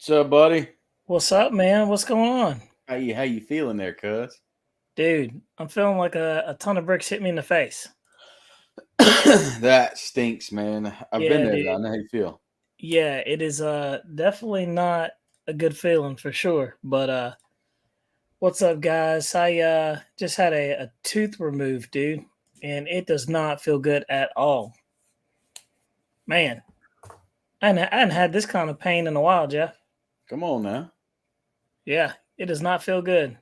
What's up, buddy? What's up, man? What's going on? How you feeling there, cuz? Dude, I'm feeling like a ton of bricks hit me in the face. That stinks, man. I've been Yeah, there. I dude. know how you feel. Yeah, it is definitely not a good feeling for sure. But what's up, guys? I just had a tooth removed, dude, and it does not feel good at all. Man, I hadn't had this kind of pain in a while, Jeff. Come on now. Yeah, it does not feel good.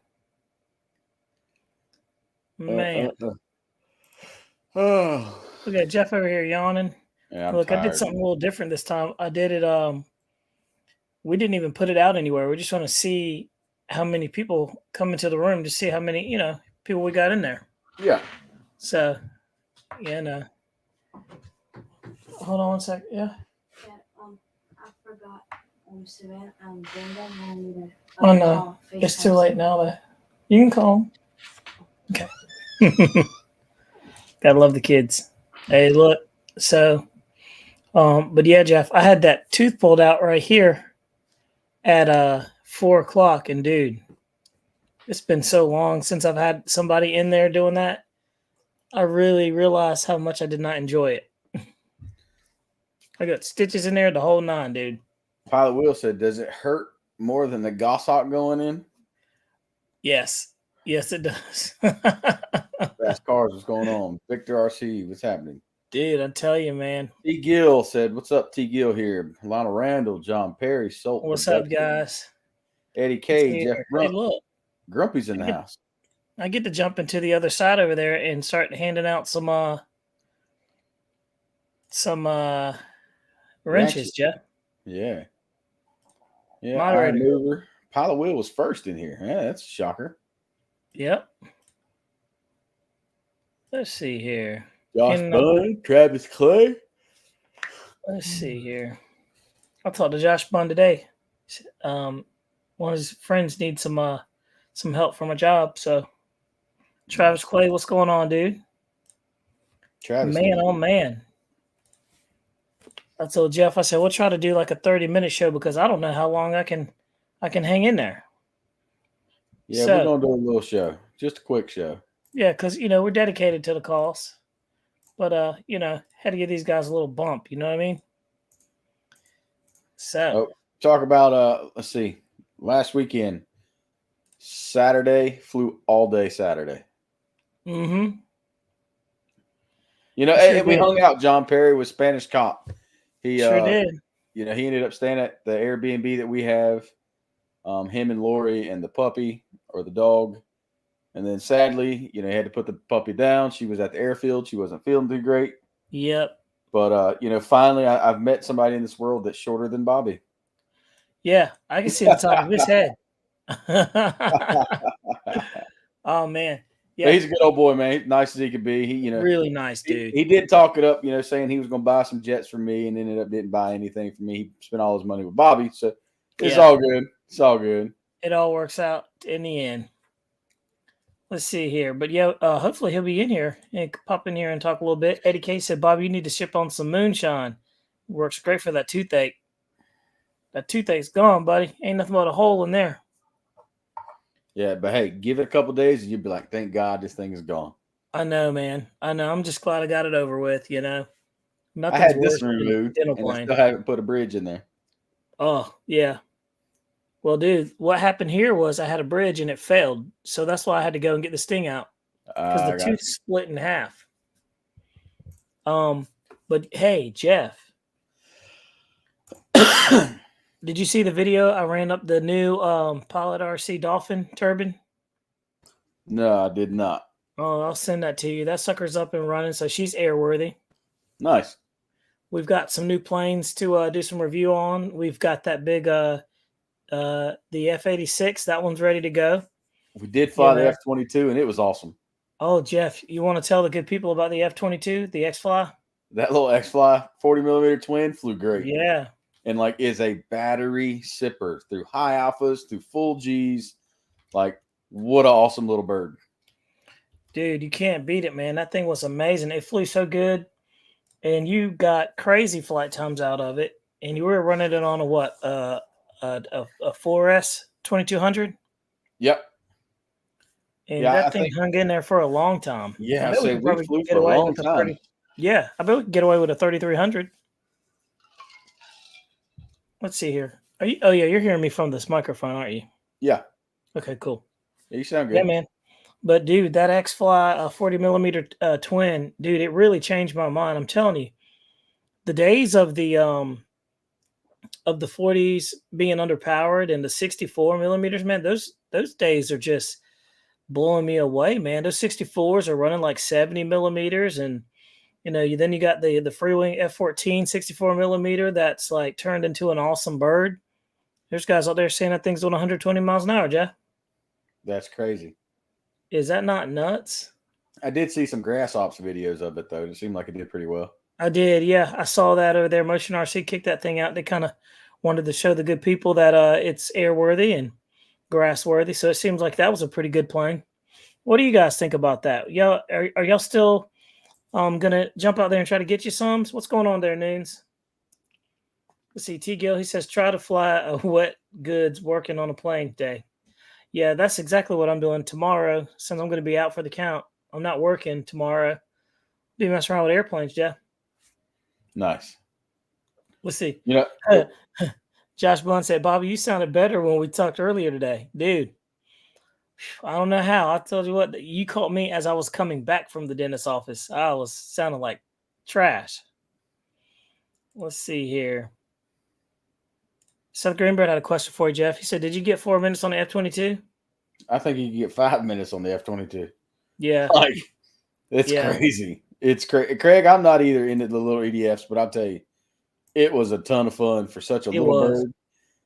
Uh, uh, Man. uh. Oh, Look at Jeff over here yawning. yeah, I'm Look, I did tired, something a man. little different this time. I did it we didn't even put it out anywhere. We just want to see how many people come into the room to see how many, people we got in there. Yeah. So, yeah, no. Hold on one sec. Yeah. I forgot Savannah and Brenda wanted me to. Oh, no. It's too late now, though. You can call them. Okay. Gotta love the kids. Hey, look. So, but yeah, Jeff, I had that tooth pulled out right here at 4 o'clock, and dude, it's been so long since I've had somebody in there doing that. I really realized how much I did not enjoy it. I got stitches in there the whole nine, dude. Pilot Will said, "Does it hurt more than the goshawk going in?" Yes. Yes, it does. Fast cars, what's going on? Victor RC, what's happening? Dude, I tell you, man. T. Gill said, "What's up, T. Gill here?" Lionel Randall, John Perry, Salt What's up, Production, guys? Eddie Let's K, see Jeff here. Hey, Grump. look. Grumpy's in the house. I get to jump into the other side over there and start handing out some wrenches, Jeff. Yeah. Yeah, Iron Moderator. Mover. Pilot Will was first in here. Yeah, that's a shocker. Yep. Let's see here. Josh And, Bund, Travis Clay. let's see here. I talked to Josh Bond today. One of his friends needs some help from a job. So Travis Clay, what's going on, dude? Travis. Man, oh man. I told Jeff, I said, we'll try to do like a 30-minute show because I don't know how long I can hang in there. Yeah, So we're gonna do a little show. Just a quick show. yeah, because we're dedicated to the cause. But had to give these guys a little bump, you know what I mean? So Talk about let's see. Last weekend, Saturday, flew all day Saturday. mm-hmm. And we hung out. John Perry with Spanish Cop. He Sure did. he ended up staying at the Airbnb that we have. Him and Lori and the puppy or the dog. And then sadly, he had to put the puppy down. She was at the airfield. She wasn't feeling too great. Yep. But finally I've met somebody in this world that's shorter than Bobby. Yeah, I can see the top of his head. Oh man. Yeah, but he's a good old boy, man. Nice as he could be. He, really nice dude. He did talk it up, saying he was going to buy some jets for me, and ended up didn't buy anything for me. He spent all his money with Bobby, so it's all good. It's all good. It all works out in the end. Let's see here, but hopefully he'll be in here and pop in here and talk a little bit. Eddie K said, "Bobby, you need to ship on some moonshine. Works great for that toothache. That toothache's gone, buddy. Ain't nothing but a hole in there." Yeah, but hey, give it a couple days and you'll be like, "Thank God this thing is gone." I know, man. I know. I'm just glad I got it over with. Nothing's I had worse this removed, and I still haven't put a bridge in there. Oh yeah. Well, dude, what happened here was I had a bridge and it failed, so that's why I had to go and get this thing out because the tooth split in half. But hey, Jeff, did you see the video? I ran up the new Pilot RC Dolphin turbine. No, I did not. Oh, I'll send that to you. That sucker's up and running, so she's airworthy. Nice. We've got some new planes to do some review on. We've got that big the F-86. That one's ready to go. We did fly the F-22, and it was awesome. Oh, Jeff, you want to tell the good people about the F-22, the X-Fly? That little X-Fly 40mm twin flew great. Yeah. And is a battery sipper through high alphas, through full Gs. What an awesome little bird. Dude, you can't beat it, man. That thing was amazing. It flew so good. And you got crazy flight times out of it. And you were running it on a a 4S 2200, Yep. and Yeah, I that thing think. hung in there for a long time. Yeah, I I bet we say could we probably flew get for a away long with a time. 30. Yeah, I bet we could get away with a 3300. Let's see here. Are you? Oh yeah, you're hearing me from this microphone, aren't you? Yeah, Okay, cool. you sound Yeah, good. man. But dude, that X-Fly 40 millimeter twin, dude, it really changed my mind. I'm telling you, the days of the 40s being underpowered and the 64 millimeters, man, those days are just blowing me away, man. Those 64s are running like 70 millimeters, and then you got the free wing F-14 64 millimeter that's like turned into an awesome bird. There's guys out there saying that thing's doing 120 miles an hour, Jeff. That's crazy. Is that not nuts? I did see some grass ops videos of it though. It seemed like it did pretty well. I did, yeah. I saw that over there. Motion RC kicked that thing out. They kind of wanted to show the good people that it's airworthy and grass worthy. So it seems like that was a pretty good plane. What do you guys think about that? Y'all are y'all still gonna jump out there and try to get you some? What's going on there, Noons? Let's see. T Gill, he says try to fly a wet goods working on a plane day. Yeah, that's exactly what I'm doing tomorrow. Since I'm going to be out for the count, I'm not working tomorrow. Be messing around with airplanes, Jeff. Nice. Let's see. You know, Josh Blunt said, Bobby, you sounded better when we talked earlier today. Dude, I don't know how. I told you what, you called me as I was coming back from the dentist's office. I was sounding like trash. Let's see here. Seth Greenberg had a question for you, Jeff. He said, did you get 4 minutes on the F-22? I think you can get 5 minutes on the F-22. Yeah. Like, it's crazy. It's crazy. Craig, I'm not either into the little EDFs, but I'll tell you, it was a ton of fun for such a little bird.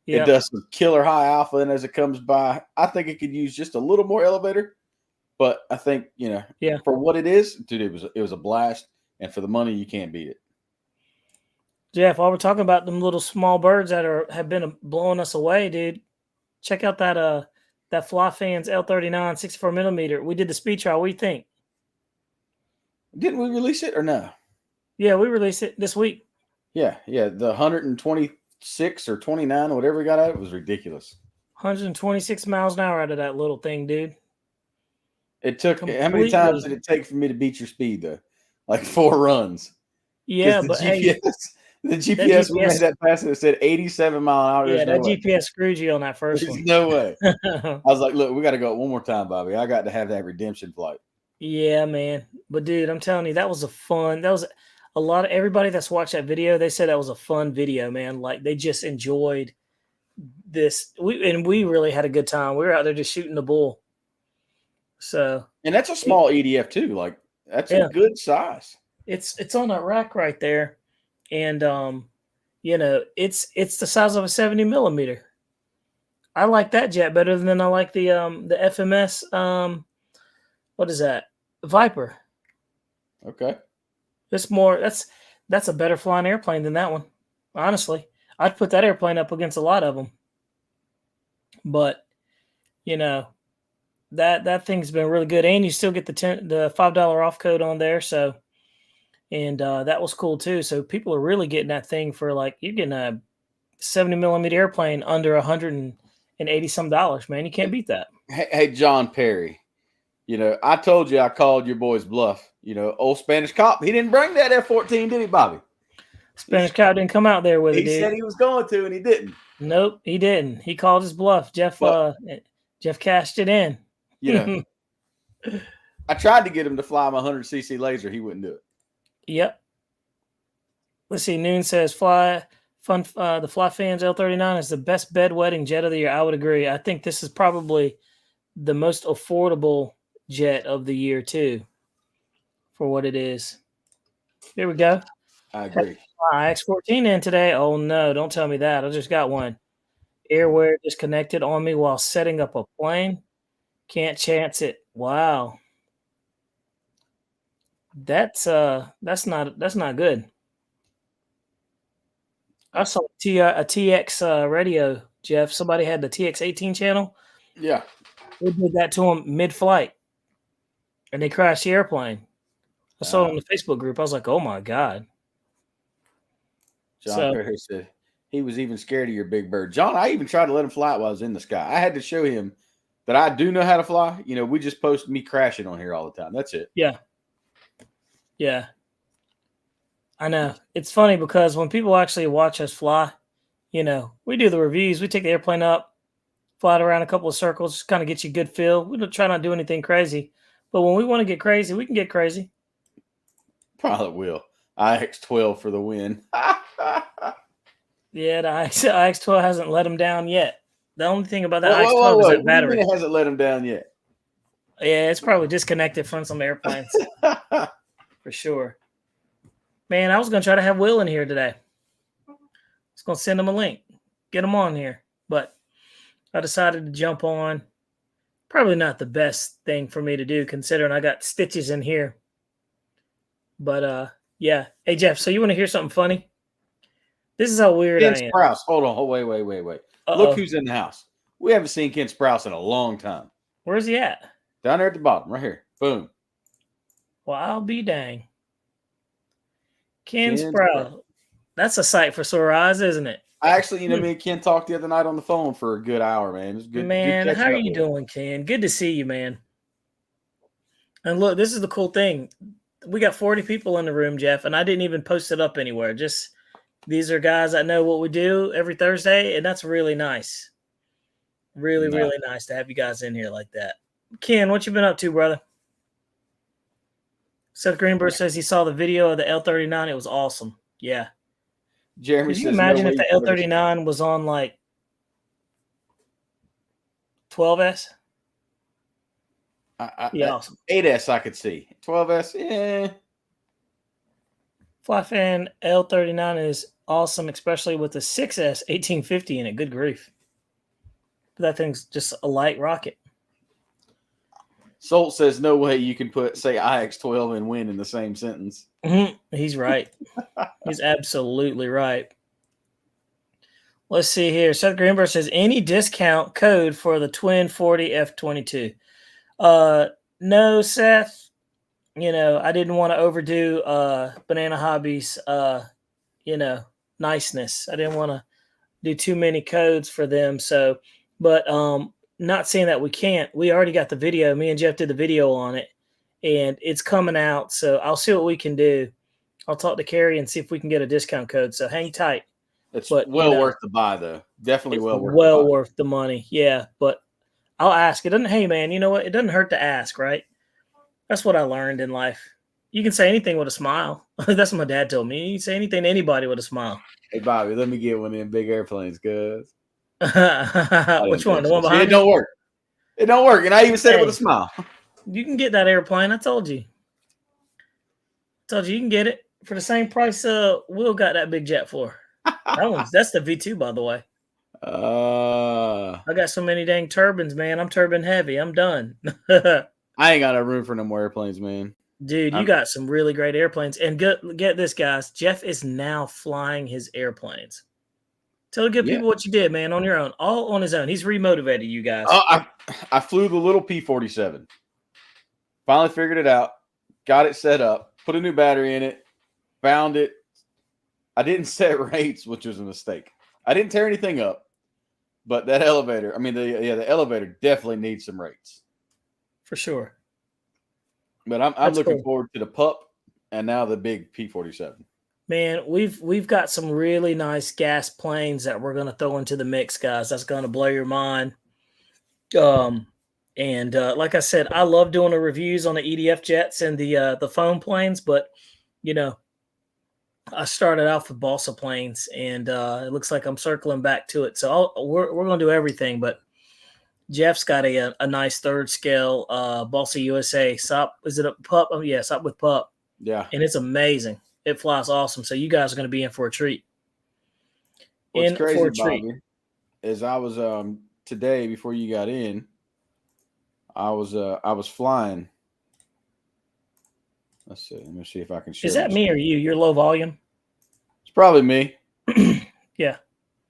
It does some killer high alpha, and as it comes by, I think it could use just a little more elevator. But I think, for what it is, dude, it was a blast. And for the money, you can't beat it. Jeff, while we're talking about them little small birds that have been blowing us away, dude, check out that Fly Fans L39 64 millimeter. We did the speed trial. What do you think? Didn't we release it or no? Yeah, we released it this week. Yeah. The 126 or 29, whatever we got out, it was ridiculous. 126 miles an hour out of that little thing, dude. It took how many times did it take for me to beat your speed though? Like 4 runs. Yeah, the but the GPS we made that pass and it said 87 mile an hour. Yeah, There's that GPS screwed you on that first There's one. no way. I was like, look, we got to go one more time, Bobby. I got to have that redemption flight. Yeah, man. But dude, I'm telling you, that was a lot of everybody that's watched that video. They said that was a fun video, man. Like they just enjoyed this. We really had a good time. We were out there just shooting the bull. So, and that's a small EDF too. Like that's a good size. It's on that rack right there, and it's the size of a 70 millimeter. I like that jet better than I like the FMS. What is that? Viper. Okay. It's more. That's a better flying airplane than that one. Honestly, I'd put that airplane up against a lot of them. But that thing's been really good, and you still get the $5 off code on there. So, and that was cool too. So people are really getting that thing for like you're getting a 70 millimeter airplane under $180 some, man. You can't beat that. Hey, John Perry. I told you I called your boy's bluff. Old Spanish cop. He didn't bring that F-14, did he, Bobby? Spanish cop didn't come out there with it. He said he was going to, and he didn't. Nope, he didn't. He called his bluff. Jeff cashed it in. I tried to get him to fly my 100cc laser. He wouldn't do it. Yep. Let's see. Noon says the Fly Fans L39 is the best bedwetting jet of the year. I would agree. I think this is probably the most affordable jet of the year too, for what it is. Here we go. I agree. X14 in today. Oh no, don't tell me that. I just got one. Airware disconnected on me while setting up a plane. Can't chance it. Wow. That's not good. I saw a TX radio, Jeff. Somebody had the TX18 channel. Yeah. They did that to him mid-flight, and they crashed the airplane. I saw it on the Facebook group. I was like, oh, my God. John Perry said, he was even scared of your big bird. John, I even tried to let him fly while I was in the sky. I had to show him that I do know how to fly. You know, we just post me crashing on here all the time. That's it. Yeah. Yeah. I know. It's funny because when people actually watch us fly, you know, we do the reviews. We take the airplane up, fly it around a couple of circles, just kind of get you a good feel. We don't try not to do anything crazy. But when we want to get crazy, we can get crazy. Probably will. IX-12 for the win. Yeah, the IX-12 hasn't let him down yet. The only thing about that Whoa, IX-12 is that What do you battery. mean it hasn't let him down yet? Yeah, it's probably disconnected from some airplanes for sure. Man, I was going to try to have Will in here today. I was going to send him a link, get him on here. But I decided to jump on. Probably not the best thing for me to do considering I got stitches in here. But, yeah. Hey, Jeff, so you want to hear something funny? This is how weird Ken I am. Sprouse. Hold on. Wait. Uh-oh. Look who's in the house. We haven't seen Ken Sprouse in a long time. Where's he at? Down there at the bottom, right here. Boom. Well, I'll be dang. Ken Sprouse. That's a sight for sore eyes, isn't it? Actually, you know, me and Ken talked the other night on the phone for a good hour, man. It was good. Man, good how are you doing, Ken? Good to see you, man. And look, this is the cool thing. We got 40 people in the room, Jeff, and I didn't even post it up anywhere. Just these are guys that know what we do every Thursday, and that's really nice. Really nice to have you guys in here like that. Ken, what you been up to, brother? Seth Greenberg says he saw the video of the L-39. It was awesome. Yeah. Jeremy Could you says, imagine if the L-39 was on like 12S? Yeah, awesome. 8S I could see. 12S, yeah. Fly fan L-39 is awesome, especially with the 6S 1850 in it. Good grief. But that thing's just a light rocket. Solt says, no way you can say IX-12 and win in the same sentence. Mm-hmm. He's right. He's absolutely right. Let's see here. Seth Greenberg says, any discount code for the Twin 40 F-22? No, Seth. You know, I didn't want to overdo Banana Hobby's, niceness. I didn't want to do too many codes for them. So, but not saying that we can't. We already got the video. Me and Jeff did the video on it, and it's coming out. So I'll see what we can do. I'll talk to Carrie and see if we can get a discount code. So hang tight. It's worth the buy, though. Definitely worth the money. Yeah, but I'll ask. It doesn't. Hey, man, you know what? It doesn't hurt to ask, right? That's what I learned in life. You can say anything with a smile. That's what my dad told me. You can say anything to anybody with a smile. Hey, Bobby, let me get one of them big airplanes, cuz. Which one? The one behind it don't work. It don't work. And I even said it with a smile. You can get that airplane. I told you. You can get it for the same price Will got that big jet for. That's the V2, by the way. I got so many dang turbines, man. I'm turbine heavy. I'm done. I ain't got no room for no more airplanes, man. Dude, you got some really great airplanes. And get this, guys. Jeff is now flying his airplanes. Tell the good people what you did, man, on your own. All on his own. He's remotivated you guys. I flew the little P-47. Finally figured it out. Got it set up. Put a new battery in it. Found it. I didn't set rates, which was a mistake. I didn't tear anything up. But that elevator, the elevator definitely needs some rates. For sure. But I'm looking forward to the pup and now the big P-47. Man, we've got some really nice gas planes that we're going to throw into the mix, guys. That's going to blow your mind. And like I said, I love doing the reviews on the EDF jets and the foam planes, but you know, I started off with balsa planes, and it looks like I'm circling back to it. So we're going to do everything, but Jeff's got a nice third scale balsa USA SOP. Is it a pup? Oh yeah, SOP with pup. Yeah, and it's amazing. It flies awesome. So you guys are going to be in for a treat. What's crazy, Bobby, is I was today before you got in, I was flying. Let's see. Let me see if I can share. Is that me or you? You're low volume. It's probably me. Yeah.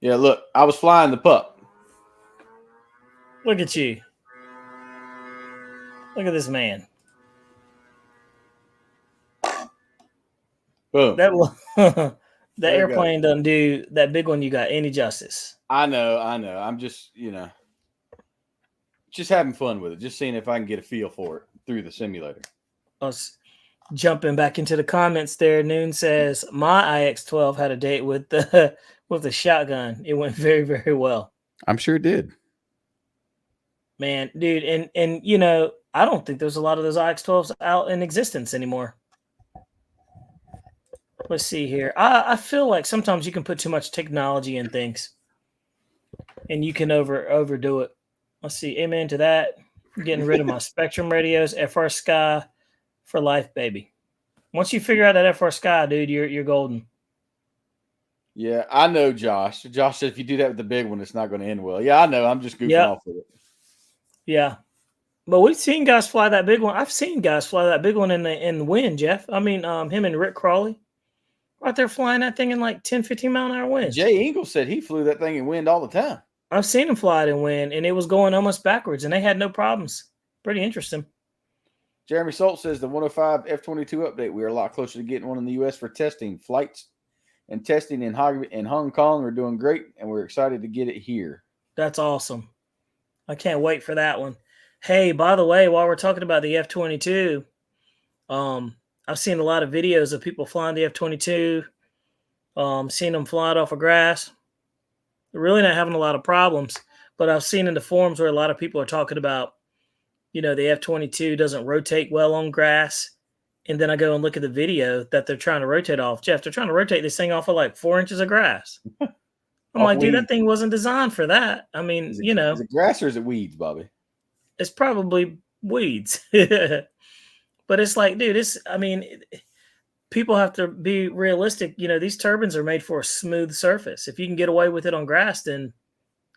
Yeah. Look, I was flying the pup. Look at you. Look at this man. Boom. That The airplane doesn't do that big one you got any justice. I know. I'm just, just having fun with it. Just seeing if I can get a feel for it through the simulator. Us jumping back into the comments there. Noon says my IX-12 had a date with the shotgun. It went very, very well. I'm sure it did. Man, dude, and I don't think there's a lot of those IX-12s out in existence anymore. Let's see here. I feel like sometimes you can put too much technology in things, and you can overdo it. Let's see. Amen to that. I'm getting rid of my Spectrum radios. FR Sky for life, baby. Once you figure out that FR Sky, dude, you're golden. Yeah, I know, Josh. Josh said if you do that with the big one, it's not going to end well. Yeah, I know. I'm just goofing off with it. Yeah. But we've seen guys fly that big one. I've seen guys fly that big one in the wind, Jeff. I mean, him and Rick Crawley out there flying that thing in like 10, 15 mile an hour winds. Jay Ingle said he flew that thing in wind all the time. I've seen him fly it in wind, and it was going almost backwards, and they had no problems. Pretty interesting. Jeremy Salt says the 105 F-22 update. We are a lot closer to getting one in the U.S. for testing. Flights and testing in Hong Kong are doing great, and we're excited to get it here. That's awesome. I can't wait for that one. Hey, by the way, while we're talking about the F-22, I've seen a lot of videos of people flying the F-22, seeing them fly it off of grass. They're really not having a lot of problems, but I've seen in the forums where a lot of people are talking about, the F-22 doesn't rotate well on grass. And then I go and look at the video that they're trying to rotate off. Jeff, they're trying to rotate this thing off of like 4 inches of grass. I'm like, dude, that thing wasn't designed for that. I mean, is it grass or is it weeds, Bobby? It's probably weeds. But it's like, dude, people have to be realistic. These turbines are made for a smooth surface. If you can get away with it on grass, then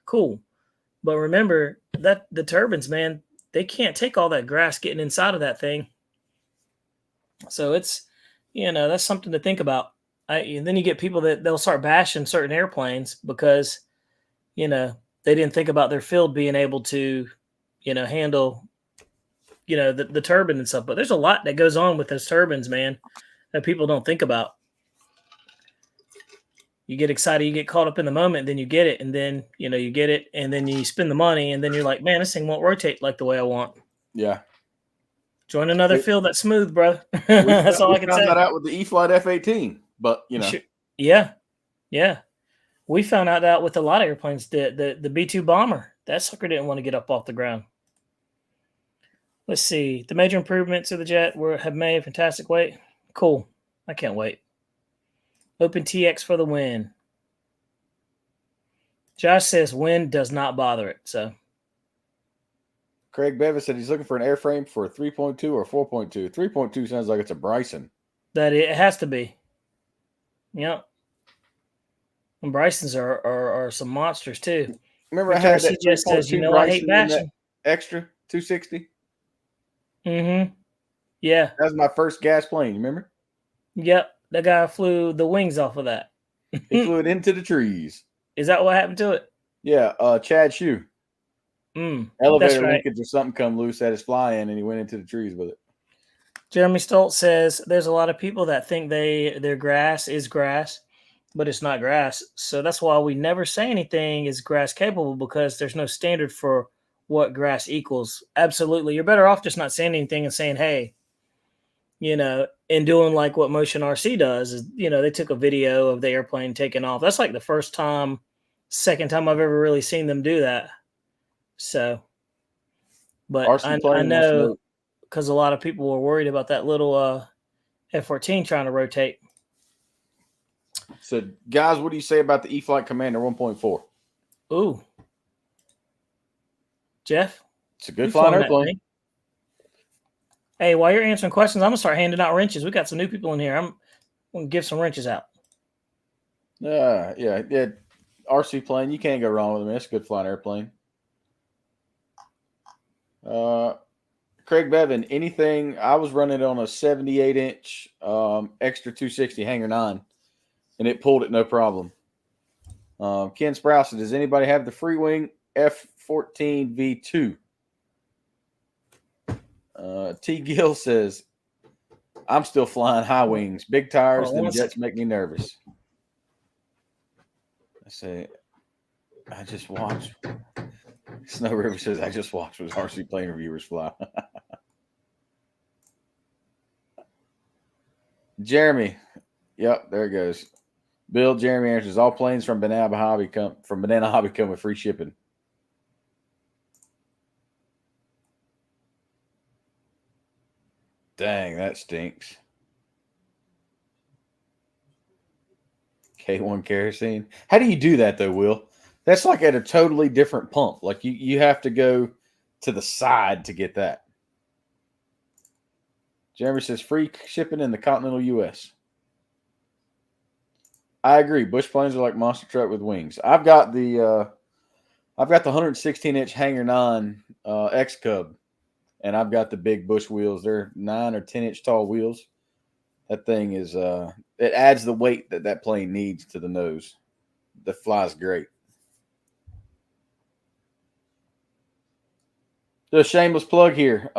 cool. But remember that the turbines, man, they can't take all that grass getting inside of that thing. So it's, that's something to think about. And then you get people that they'll start bashing certain airplanes because, they didn't think about their field being able to, handle, the turbine and stuff. But there's a lot that goes on with those turbines, man, that people don't think about. You get excited, you get caught up in the moment, then you get it, and then, you get it, and then you spend the money, and then you're like, man, this thing won't rotate like the way I want. Yeah. Join another field that's smooth, bro. That's all I can say. We found that out with the e-flite F-18, but, Yeah. We found out that with a lot of airplanes, the B-2 bomber, that sucker didn't want to get up off the ground. Let's see. The major improvements of the jet have made fantastic weight. Cool. I can't wait. Open TX for the win. Josh says wind does not bother it. So Craig Bevis said he's looking for an airframe for a 3.2 or 4.2. 3.2 sounds like it's a Bryson. That it has to be. Yep. And Brysons are some monsters too. Remember I had that just says, I hate bashing. Extra 260? Mm-hmm. Yeah. That was my first gas plane, you remember? Yep. That guy flew the wings off of that. He flew it into the trees. Is that what happened to it? Yeah, Chad Shue. Elevator right. linkage or something come loose at his fly-in, and he went into the trees with it. Jeremy Stoltz says there's a lot of people that think their grass is grass, but it's not grass. So that's why we never say anything is grass capable, because there's no standard for what grass equals. Absolutely. You're better off just not saying anything and saying, hey, and doing like what Motion RC does is, they took a video of the airplane taking off. That's like the second time I've ever really seen them do that. So, but I know because a lot of people were worried about that little F-14 trying to rotate. So, guys, what do you say about the E-flite Commander 1.4? Ooh. Jeff? It's a good flying airplane. Hey, while you're answering questions, I'm going to start handing out wrenches. We got some new people in here. I'm going to give some wrenches out. Yeah. RC plane, you can't go wrong with them. It's a good flying airplane. Craig Bevan, anything? I was running on a 78-inch extra 260 Hanger 9, and it pulled it no problem. Ken Sprouse, does anybody have the free wing F-14 V2? T. Gill says, I'm still flying high wings. Big tires and jets make me nervous. say, I just watched. Snow River says, I just watched was RC plane reviewers fly. Jeremy. Yep, there it goes. Bill, Jeremy answers, all planes from Banana Hobby come with free shipping. Dang, that stinks. K1 kerosene. How do you do that though, Will? That's like at a totally different pump. Like you have to go to the side to get that. Jeremy says free shipping in the continental U.S. I agree. Bush planes are like monster truck with wings. I've got the 116-inch Hanger 9 X Cub, and I've got the big Bush wheels. They're 9 or 10-inch tall wheels. That thing is it adds the weight that plane needs to the nose. That flies great. Just a shameless plug here.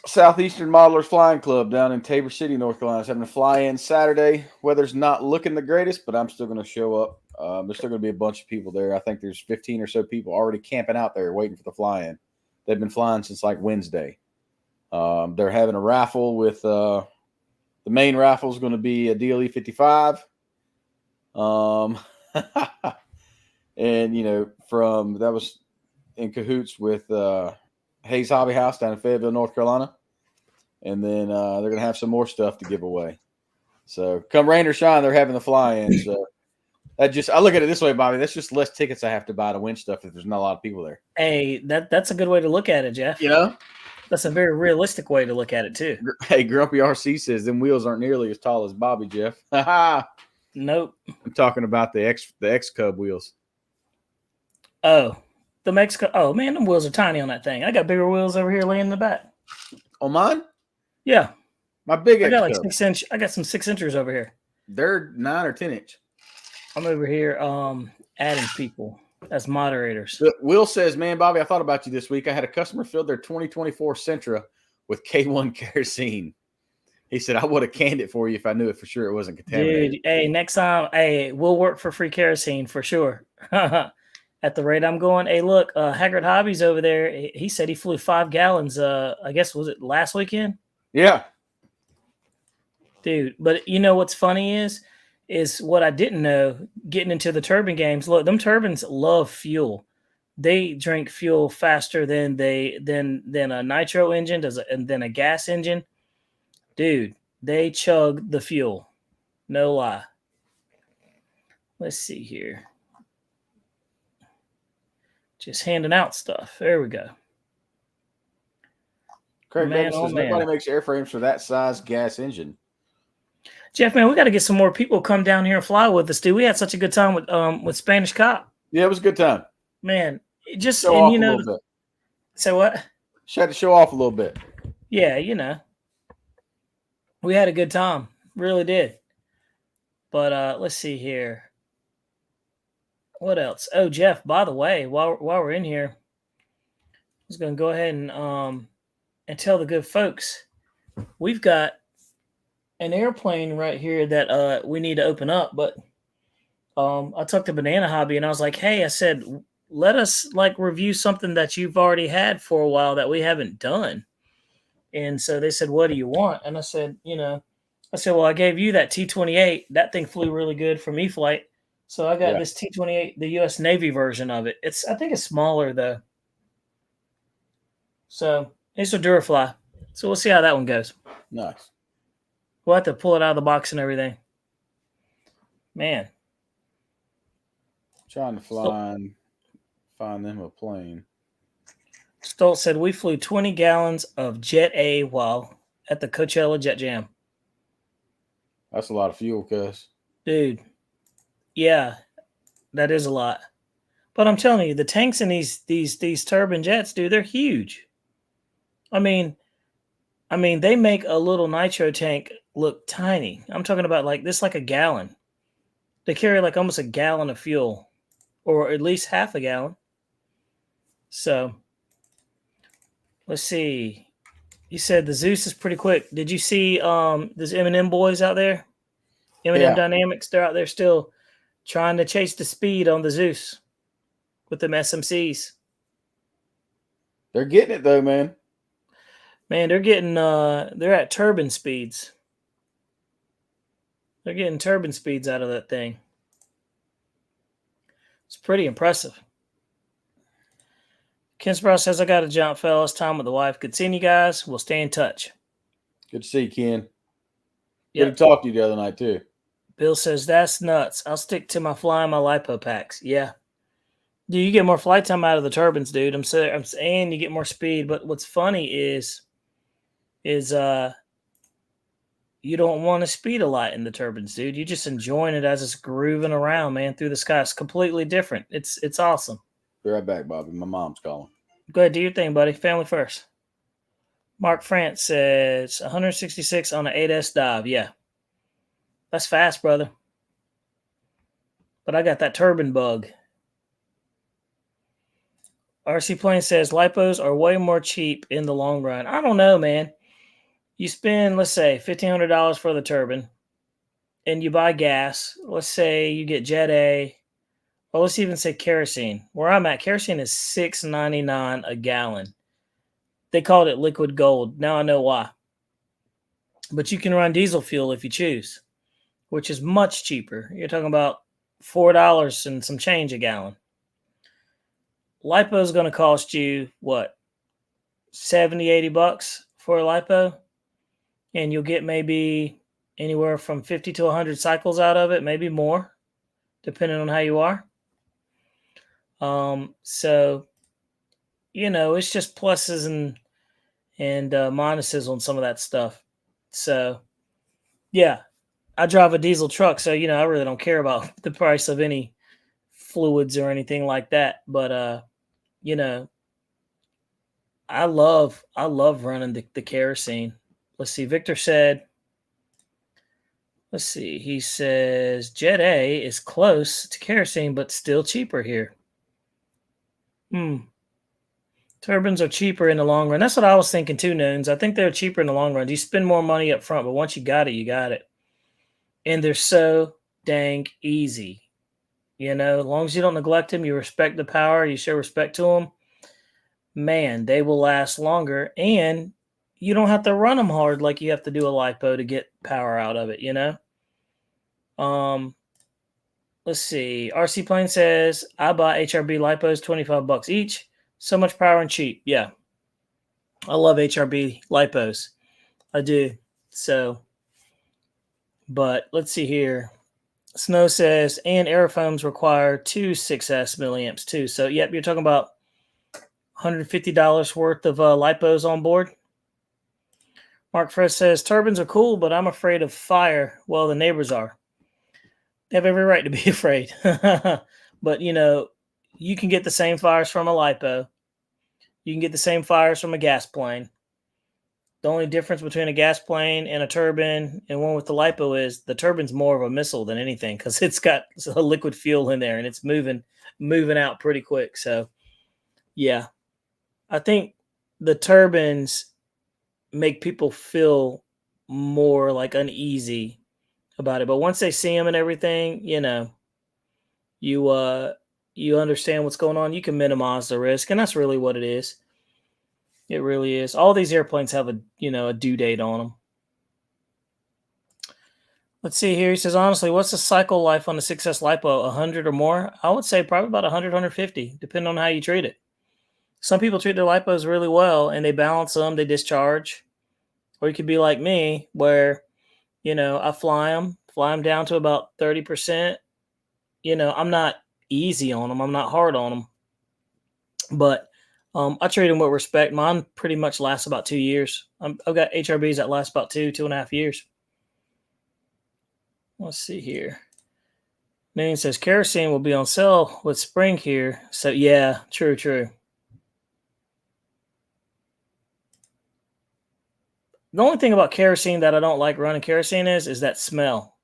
Southeastern Modelers Flying Club down in Tabor City, North Carolina is having a fly-in Saturday. Weather's not looking the greatest, but I'm still going to show up. There's still going to be a bunch of people there. I think there's 15 or so people already camping out there waiting for the fly-in. They've been flying since like Wednesday. They're having a raffle with the main raffle is going to be a DLE 55. And, you know, that was in cahoots with Hayes Hobby House down in Fayetteville, North Carolina. And then they're going to have some more stuff to give away. So come rain or shine, they're having the fly-in. So I look at it this way, Bobby. That's just less tickets I have to buy to win stuff if there's not a lot of people there. Hey, that's a good way to look at it, Jeff. You know? That's a very realistic way to look at it, too. Hey, Grumpy RC says, them wheels aren't nearly as tall as Bobby, Jeff. Nope. I'm talking about the X Cub wheels. Oh, the Mexico. Oh, man, them wheels are tiny on that thing. I got bigger wheels over here laying in the back. On mine? Yeah. My big I X got like Cub. 6-inch. I got some 6-inchers over here. They're 9 or 10-inch. I'm over here adding people as moderators. Will says, man, Bobby, I thought about you this week. I had a customer fill their 2024 Sentra with K1 kerosene. He said, I would have canned it for you if I knew it for sure it wasn't contaminated. Dude, hey, next time, hey, we'll work for free kerosene for sure. At the rate I'm going. Hey, look, Haggard Hobbies over there, he said he flew 5 gallons, I guess, was it last weekend? Yeah. Dude, but you know what's funny is what I didn't know, getting into the turbine games. Look, them turbines love fuel. They drink fuel faster than a nitro engine does, and then a gas engine. Dude, they chug the fuel. No lie. Let's see here. Just handing out stuff. There we go. Craig Man, Davis oh, says, man. nobody makes airframes for that size gas engine. Jeff, man, we got to get some more people come down here and fly with us, dude. We had such a good time with Spanish Cop. Yeah, it was a good time. Man, just Show and off you a know, little bit. say what? Just had to show off a little bit. Yeah, you know, we had a good time, really did. But let's see here. What else? Oh, Jeff, by the way, while we're in here, I was going to go ahead and tell the good folks we've got an airplane right here that we need to open up. But I talked to Banana Hobby and I was like, hey, I said, let us like review something that you've already had for a while that we haven't done. And so they said, what do you want? And I said, well, I gave you that T-28. That thing flew really good from e-flite. So I got this T-28, the U.S. Navy version of it. I think it's smaller though. So it's a Durafly. So we'll see how that one goes. Nice. We'll have to pull it out of the box and everything. Man. Trying to find them a plane. Stoltz said we flew 20 gallons of Jet A while at the Coachella Jet Jam. That's a lot of fuel, cuz. Dude. Yeah, that is a lot. But I'm telling you, the tanks in these turbine jets, dude, they're huge. I mean, they make a little nitro tank look tiny. I'm talking about like this, like a gallon. They carry like almost a gallon of fuel, or at least half a gallon. So let's see. You said the Zeus is pretty quick. Did you see those M&M boys out there? M&M Dynamics, they're out there still trying to chase the speed on the Zeus with them SMCs. They're getting it though, man. Man, they're at turbine speeds. They're getting turbine speeds out of that thing. It's pretty impressive. Ken Sprouse says, I got to jump, fellas. Time with the wife. Good seeing you guys. We'll stay in touch. Good to see you, Ken. Yep. Good to talk to you the other night, too. Bill says, that's nuts. I'll stick to my flying my lipo packs. Yeah. Dude, you get more flight time out of the turbines, dude. I'm saying you get more speed. But what's funny is you don't want to speed a lot in the turbines, dude. You're just enjoying it as it's grooving around, man, through the sky. It's completely different. It's awesome. Be right back, Bobby. My mom's calling. Go ahead, do your thing, buddy. Family first. Mark France says 166 on an 8S dive. Yeah. That's fast, brother. But I got that turbine bug. RC Plane says lipos are way more cheap in the long run. I don't know, man. You spend, let's say, $1,500 for the turbine and you buy gas. Let's say you get Jet A, or let's even say kerosene. Where I'm at, kerosene is $6.99 a gallon. They called it liquid gold. Now I know why. But you can run diesel fuel if you choose, which is much cheaper. You're talking about $4 and some change a gallon. Lipo is going to cost you, what, 70, 80 bucks for a lipo? And you'll get maybe anywhere from 50 to 100 cycles out of it, maybe more, depending on how you are. So, you know, it's just pluses and minuses on some of that stuff. So, yeah, I drive a diesel truck, so, you know, I really don't care about the price of any fluids or anything like that. But, you know, I love running the kerosene. Let's see. Victor said, let's see. He says Jet A is close to kerosene, but still cheaper here. Turbines are cheaper in the long run. That's what I was thinking too, Noons. I think they're cheaper in the long run. You spend more money up front, but once you got it, you got it. And they're so dang easy. You know, as long as you don't neglect them, you respect the power, you show respect to them, man, they will last longer. And you don't have to run them hard like you have to do a lipo to get power out of it, you know? Let's see. RC Plane says, I buy HRB lipos, 25 bucks each. So much power and cheap. Yeah. I love HRB lipos. I do. So, but let's see here. Snow says, and aerofoams require two 6S milliamps too. So, yep, you're talking about $150 worth of lipos on board. Mark Fresh says, turbines are cool, but I'm afraid of fire. Well, the neighbors are. They have every right to be afraid. But, you know, you can get the same fires from a lipo. You can get the same fires from a gas plane. The only difference between a gas plane and a turbine and one with the lipo is the turbine's more of a missile than anything because it's got a liquid fuel in there and it's moving out pretty quick. So, yeah, I think the turbines make people feel more like uneasy about it. But once they see them and everything, you know, you understand what's going on. You can minimize the risk, and that's really what it is. It really is. All these airplanes have a due date on them. Let's see here. He says, honestly, what's the cycle life on the 6S lipo? 100 or more? I would say probably about 100, 150, depending on how you treat it. Some people treat their lipos really well, and they balance them, they discharge. Or you could be like me, where, you know, I fly them down to about 30%. You know, I'm not easy on them. I'm not hard on them. But I treat them with respect. Mine pretty much lasts about 2 years. I've got HRBs that last about 2.5 years. Let's see here. Noon says kerosene will be on sale with spring here. So, yeah, true. The only thing about kerosene that I don't like running kerosene is that smell.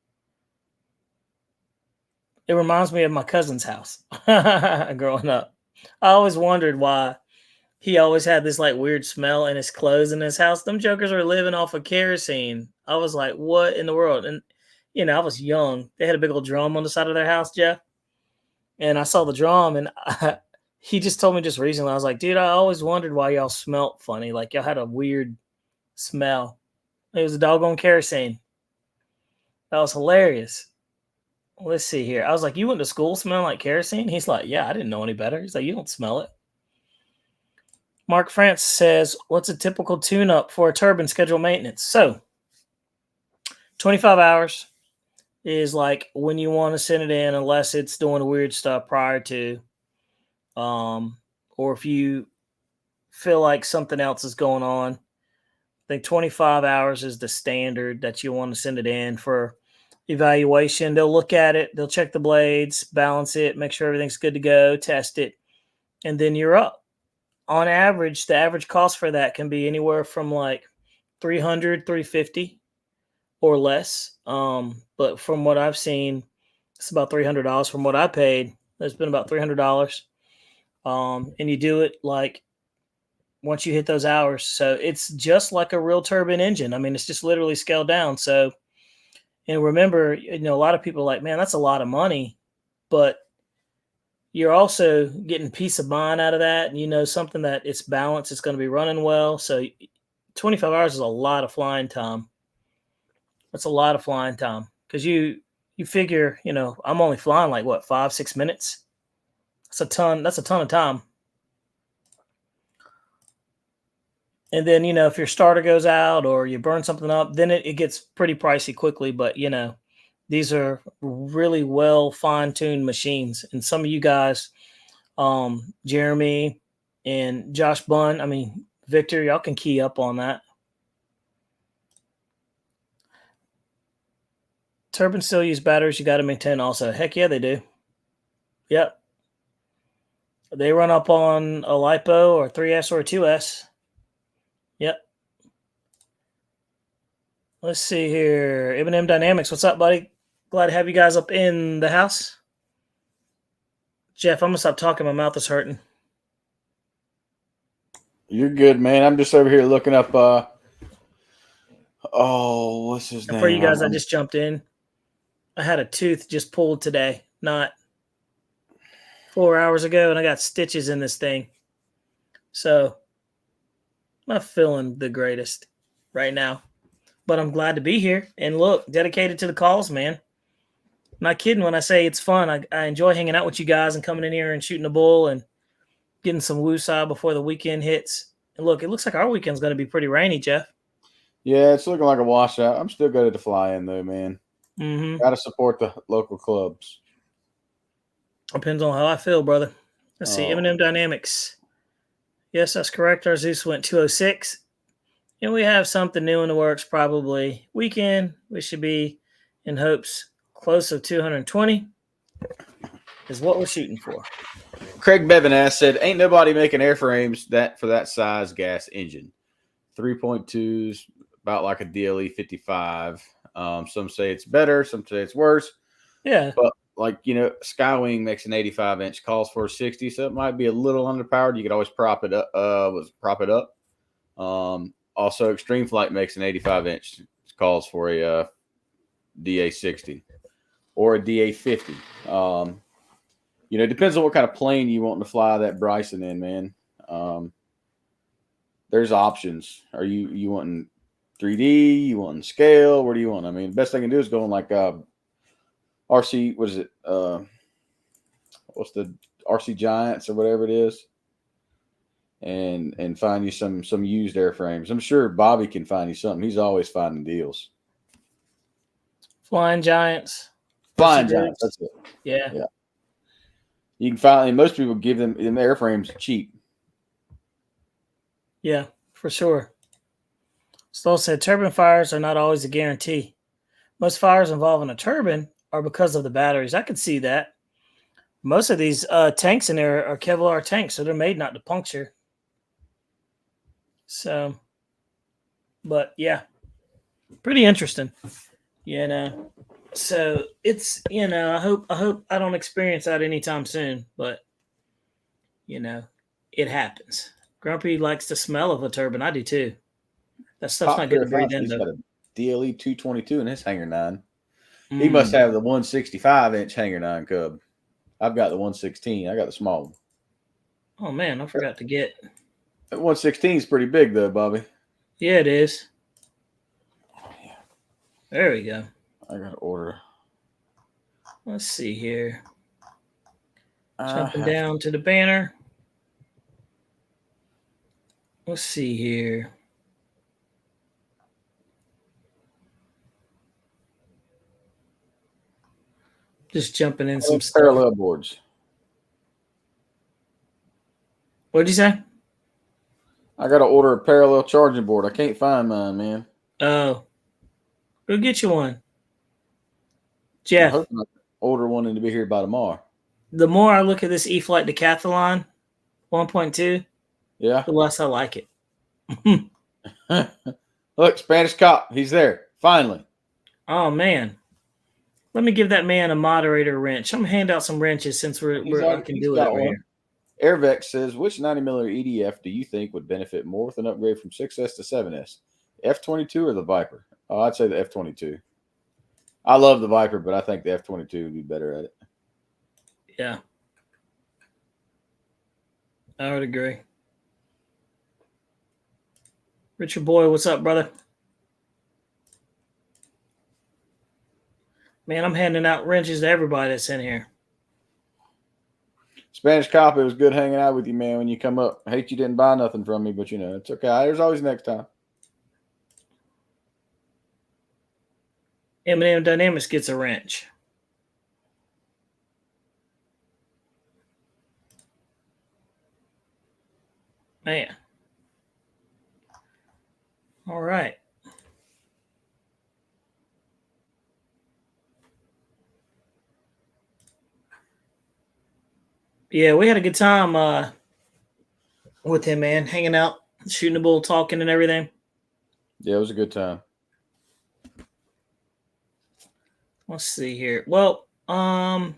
It reminds me of my cousin's house growing up. I always wondered why he always had this like weird smell in his clothes in his house. Them jokers are living off of kerosene. I was like, what in the world? And I was young. They had a big old drum on the side of their house, Jeff. And I saw the drum, and he just told me just recently. I was like, dude, I always wondered why y'all smelt funny. Like y'all had a weird smell. It was a doggone kerosene. That was hilarious. Let's see here. I was like, you went to school smelling like kerosene? He's like, yeah, I didn't know any better. He's like, you don't smell it. Mark France says, what's a typical tune-up for a turbine schedule maintenance? So 25 hours is like when you want to send it in, unless it's doing weird stuff prior to, or if you feel like something else is going on. I think 25 hours is the standard that you want to send it in for evaluation. They'll look at it, they'll check the blades, balance it, make sure everything's good to go, test it, and then you're up. On average, the average cost for that can be anywhere from like $300, $350 or less. But from what I've seen, it's about $300. From what I paid, it's been about $300. And you do it like once you hit those hours. So it's just like a real turbine engine. I mean, it's just literally scaled down. So, and remember, a lot of people are like, man, that's a lot of money, but you're also getting peace of mind out of that. And something that it's balanced, it's going to be running well. So 25 hours is a lot of flying time. That's a lot of flying time. Because you figure, I'm only flying like what, 5-6 minutes? That's a ton of time. And then, if your starter goes out or you burn something up, then it gets pretty pricey quickly. But, these are really well fine-tuned machines. And some of you guys, Jeremy and Josh Bunn, Victor, y'all can key up on that. Turbines still use batteries you got to maintain also. Heck yeah, they do. Yep. They run up on a LiPo or 3S or a 2S. Yep. Let's see here. M&M Dynamics, what's up, buddy? Glad to have you guys up in the house. Jeff, I'm going to stop talking. My mouth is hurting. You're good, man. I'm just over here looking up. What's his name? For you guys, I just jumped in. I had a tooth just pulled today, not 4 hours ago, and I got stitches in this thing. So I'm not feeling the greatest right now, but I'm glad to be here. And look, dedicated to the calls, man. I'm not kidding when I say it's fun. I enjoy hanging out with you guys and coming in here and shooting a bull and getting some woosah before the weekend hits. And look, it looks like our weekend's going to be pretty rainy, Jeff. Yeah, it's looking like a washout. I'm still good at the fly-in, though, man. Mm-hmm. Got to support the local clubs. Depends on how I feel, brother. Let's see. M&M Dynamics. Yes, that's correct. Our Zeus went 206. And we have something new in the works probably weekend. We should be in hopes close of 220 is what we're shooting for. Craig Bevan said, ain't nobody making airframes for that size gas engine. 3.2s, about like a DLE 55. Some say it's better, some say it's worse. Yeah. But Skywing makes an 85-inch, calls for a 60, so it might be a little underpowered. You could always prop it up. Also, Extreme Flight makes an 85-inch, calls for a DA 60 or a DA 50. It depends on what kind of plane you want to fly that Bryson in, man. There's options. Are you wanting 3D? You wanting scale? What do you want? The best thing I can do is go on like RC. What is it? What's the RC Giants or whatever it is, and find you some used airframes. I'm sure Bobby can find you something. He's always finding deals. Flying Giants. Flying Giants. That's it. Yeah. You can find, and most people give them airframes cheap. Yeah, for sure. Stoll said turbine fires are not always a guarantee. Most fires involving a turbine are because of the batteries. I could see that. Most of these tanks in there are Kevlar tanks, so they're made not to puncture. So, but yeah, pretty interesting. So it's I hope I don't experience that anytime soon, but it happens. Grumpy likes the smell of a turbine. I do too. That stuff's Top not good to breathe in, he's though. got a DLE 222 in his hanger 9. He Mm. must have the 165-inch hanger 9 Cub. I've got the 116. I got the small one. Oh, man, I forgot to get. That 116 is pretty big, though, Bobby. Yeah, it is. There we go. I got to order. Let's see here. Jumping down to the banner. Let's see here. Just jumping in some stuff. Parallel boards. What'd you say? I got to order a parallel charging board. I can't find mine, man. Oh. Go get you one. Jeff. I'm hoping I can order one and to be here by tomorrow. The more I look at this e-flite decathlon 1.2, Yeah. the less I like it. Look, Spanish cop. He's there. Finally. Oh, man. Let me give that man a moderator wrench. I'm going to hand out some wrenches since I can do it over here. Airvex says, which 90mm EDF do you think would benefit more with an upgrade from 6S to 7S? F-22 or the Viper? Oh, I'd say the F-22. I love the Viper, but I think the F-22 would be better at it. Yeah. I would agree. Richard Boy, what's up, brother? Man, I'm handing out wrenches to everybody that's in here. Spanish cop, it was good hanging out with you, man, when you come up. I hate you didn't buy nothing from me, but, it's okay. There's always next time. M&M Dynamics gets a wrench. Man. All right. Yeah, we had a good time with him, man. Hanging out, shooting the bull, talking and everything. Yeah, it was a good time. Let's see here. Well, let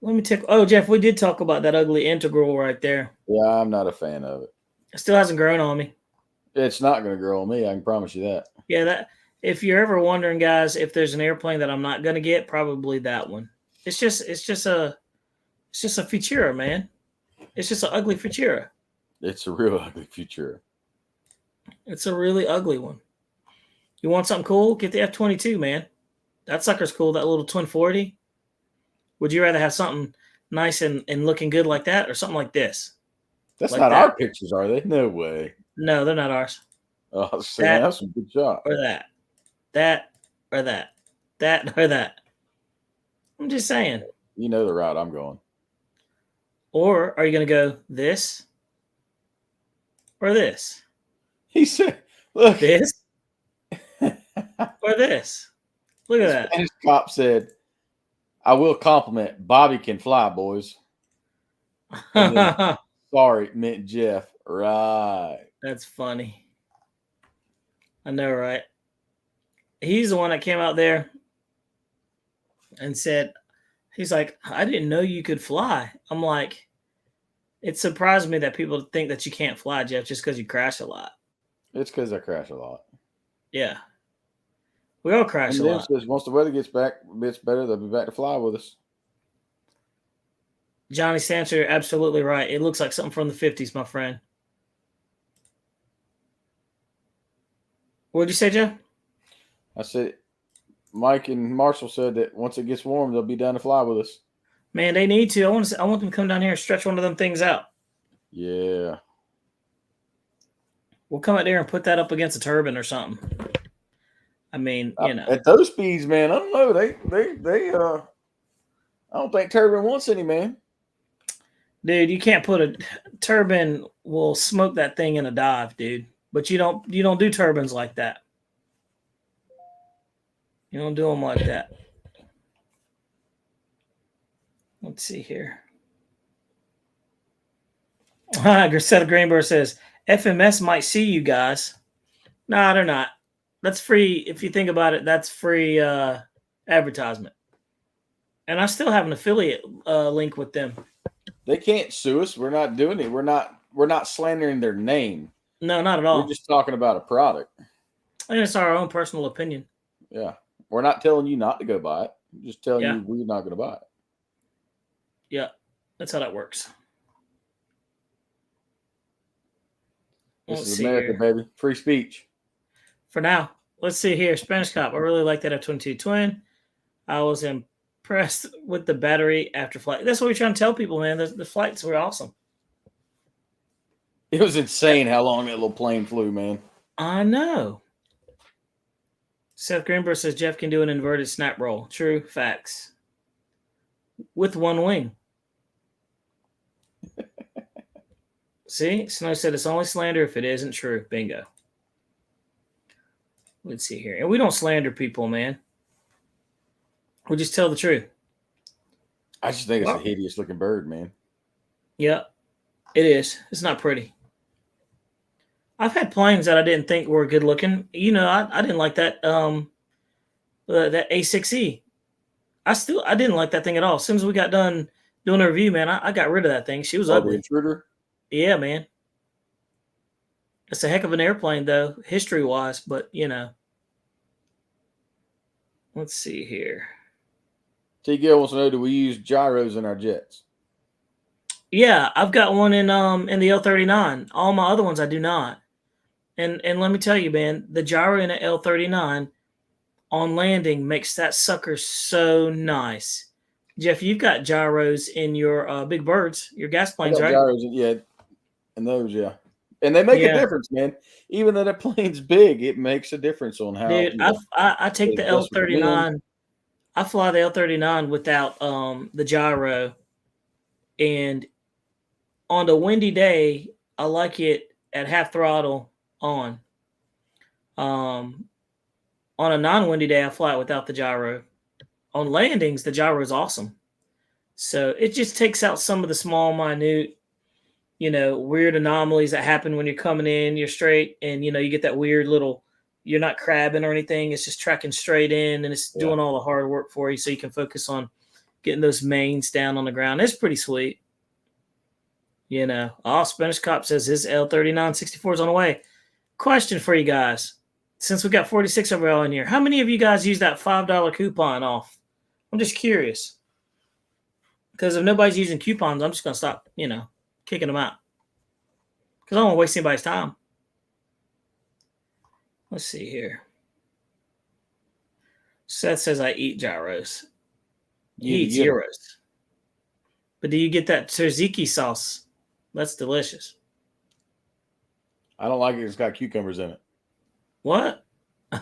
me take. Oh, Jeff, we did talk about that ugly integral right there. Yeah, I'm not a fan of it. It still hasn't grown on me. It's not going to grow on me. I can promise you that. Yeah, that. If you're ever wondering, guys, if there's an airplane that I'm not going to get, probably that one. It's just a Futura, man. It's just an ugly Futura. It's a real ugly Futura. It's a really ugly one. You want something cool? Get the F-22, man. That sucker's cool. That little twin 40. Would you rather have something nice and looking good like that, or something like this? That's like not that? Our pictures, are they? No way. No, they're not ours. Oh, Sam, that's some good shot. Or that. That or that. That or that. I'm just saying. You know the route I'm going. Or are you going to go this or this? He said, look. This or this. Look at that. Spanish cop said, I will compliment Bobby can fly, boys. Sorry, meant Jeff. Right. That's funny. I know, right? He's the one that came out there and said, he's like, I didn't know you could fly. I'm like, it surprised me that people think that you can't fly, Jeff, just because you crash a lot. It's because I crash a lot. Yeah. We all crash a lot. Says, once the weather gets better, they'll be back to fly with us. Johnny Stamps, you're absolutely right. It looks like something from the 50s, my friend. What did you say, Joe? I said, Mike and Marshall said that once it gets warm, they'll be down to fly with us. Man, they need to. I want them to come down here and stretch one of them things out. Yeah. We'll come out there and put that up against a turbine or something. I mean, At those speeds, man, I don't know. They I don't think turbine wants any, man. Dude, you can't put a turbine will smoke that thing in a dive, dude. But you don't do turbines like that. You don't do them like that. Let's see here. Grisetta Greenberg says, FMS might see you guys. Nah, they're not. That's free. If you think about it, that's free advertisement. And I still have an affiliate link with them. They can't sue us. We're not doing it. We're not we're not slandering their name. No, not at all. We're just talking about a product. And it's our own personal opinion. Yeah. We're not telling you not to go buy it. We're just telling Yeah. you we're not going to buy it. Yeah, that's how that works. This Let's is see America, here. baby. Free speech. For now, let's see here. Spanish Cop. I really like that F-22 twin. I was impressed with the battery after flight. That's what we're trying to tell people, man. The flights were awesome. It was insane how long that little plane flew, man. I know. Seth Greenberg says Jeff can do an inverted snap roll. True facts. With one wing. See, Snow said it's only slander if it isn't true. Bingo. Let's see here. And we don't slander people, man. We just tell the truth. I just think it's a hideous looking bird, man. Yeah, it is. It's not pretty. I've had planes that I didn't think were good looking. You know, I didn't like that that A6E. I didn't like that thing at all. As soon as we got done doing a review, man, I got rid of that thing. She was ugly. The intruder? Yeah, man. It's a heck of an airplane, though, history-wise, but, you know. Let's see here. T. Gill wants to know, do we use gyros in our jets? Yeah, I've got one in the L-39. All my other ones I do not. And let me tell you, man, the gyro in an L-39 on landing makes that sucker so nice. Jeff, you've got gyros in your big birds, your gas planes, right? Gyros, yeah, and those, yeah. And they make a difference, man. Even though that plane's big, it makes a difference on how. Dude, I take the L-39. I fly the L-39 without the gyro. And on a windy day, I like it at half throttle on. On a non-windy day, I fly it without the gyro. On landings, the gyro is awesome. So it just takes out some of the small, minute, you know, weird anomalies that happen when you're coming in, you're straight, and, you know, you get that weird little, you're not crabbing or anything. It's just tracking straight in, and it's doing all the hard work for you so you can focus on getting those mains down on the ground. It's pretty sweet. You know, Spanish Cop says his L-39 64 is on the way. Question for you guys. Since we got 46 overall in here, how many of you guys use that $5 coupon off? I'm just curious. Because if nobody's using coupons, I'm just going to stop, you know, kicking them out. Because I don't want to waste anybody's time. Let's see here. Seth says I eat gyros. He eats gyros. But do you get that tzatziki sauce? That's delicious. I don't like it. It's got cucumbers in it. What?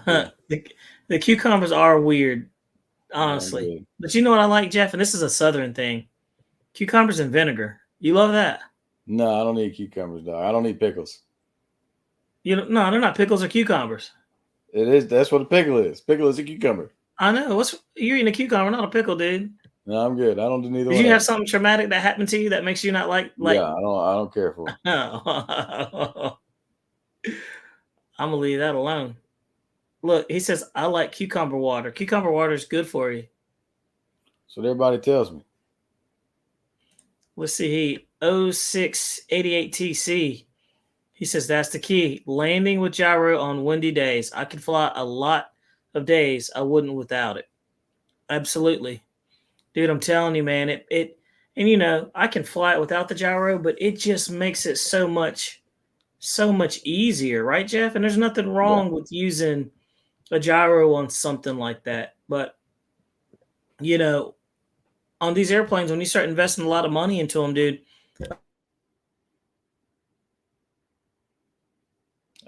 Yeah. The cucumbers are weird, honestly. But you know what I like, Jeff? And this is a Southern thing. Cucumbers and vinegar. You love that? No, I don't need cucumbers, dog. I don't need pickles. No, they're not pickles or cucumbers. It is. That's what a pickle is. Pickle is a cucumber. I know. You're eating a cucumber, not a pickle, dude. No, I'm good. I don't do neither. Did you have something traumatic that happened to you that makes you not like? Yeah, I don't care for it. No. I'm gonna leave that alone. Look, he says I like cucumber water. Cucumber water is good for you. So everybody tells me. Let's see. 0688TC. He says that's the key. Landing with gyro on windy days. I could fly a lot of days. I wouldn't without it. Absolutely. Dude, I'm telling you, man, and you know, I can fly it without the gyro, but it just makes it so much easier, right, Jeff? And there's nothing wrong with using a gyro on something like that. But, you know, on these airplanes, when you start investing a lot of money into them, dude.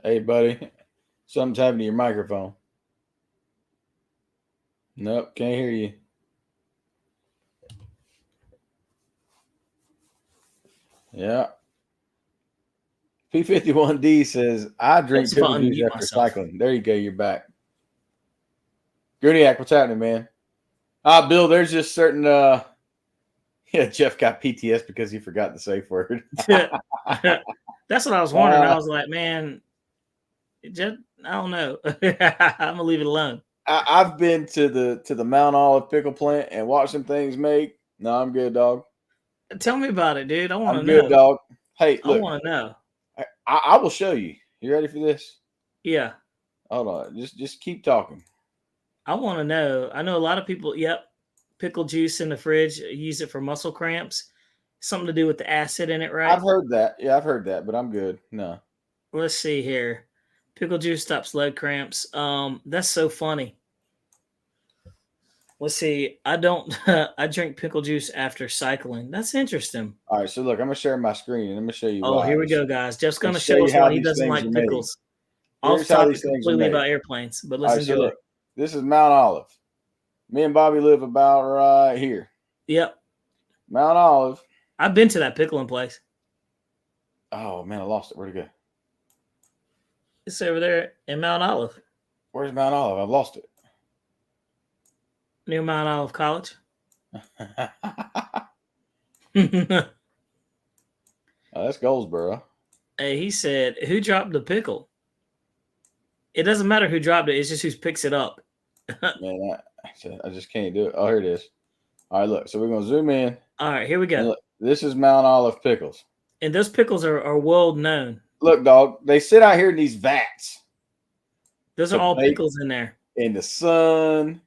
Hey, buddy, something's happened to your microphone. Nope, can't hear you. Yeah. P51D says, I drink pickle juice after cycling. There you go. You're back. Gurniak, what's happening, man? Bill, there's just certain, Jeff got PTS because he forgot the safe word. That's what I was wondering. I was like, man, I don't know. I'm going to leave it alone. I've been to the Mount Olive pickle plant and watched some things make. No, I'm good, dog. Tell me about it, dude. I want to know. I'm good, dog. Hey, I look, want to know. I will show you. You ready for this? Yeah, Hold on. Just keep talking. I want to know. I know a lot of people. Yep, pickle juice in the fridge. Use it for muscle cramps. Something to do with the acid in it, right? I've heard that. Yeah, I've heard that, but I'm good. No. Let's see here. Pickle juice stops leg cramps. That's so funny. Let's see. I don't. I drink pickle juice after cycling. That's interesting. All right, so look, I'm gonna share my screen and I'm gonna show you Oh, why. here we go, guys. Jeff's And going to show show you us how why he these doesn't things are like made. pickles. Here's Off how topic these things are completely made. about airplanes, but All let's right, so enjoy look, it. this is Mount Olive. Me and Bobby live about right here. Yep, Mount Olive. I've been to that pickling place. Oh man, I lost it. Where'd it go? It's over there in Mount Olive, Where's Mount Olive? I've lost it. near Mount Olive College. That's Goldsboro. Hey, he said, "Who dropped the pickle?" It doesn't matter who dropped it; it's just who picks it up. Man, I just can't do it. Oh, here it is. All right, look. So we're gonna zoom in. All right, here we And go. look, this is Mount Olive pickles. And those pickles are world known. Look, dog. They sit out here in these vats Those to are all bake pickles in there. in the sun.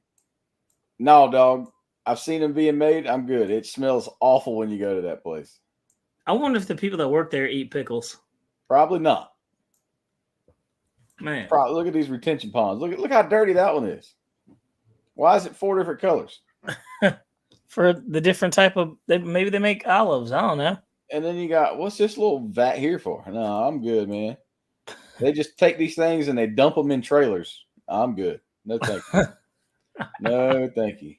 No, dog. I've seen them being made. I'm good. It smells awful when you go to that place. I wonder if the people that work there eat pickles. Probably not. Man, Look at these retention ponds. Look how dirty that one is. Why is it 4 different colors? for the different type of maybe they make olives. I don't know. And then you got, what's this little vat here for? No, I'm good, man. They just take these things and they dump them in trailers. I'm good. No, thank you. No, thank you.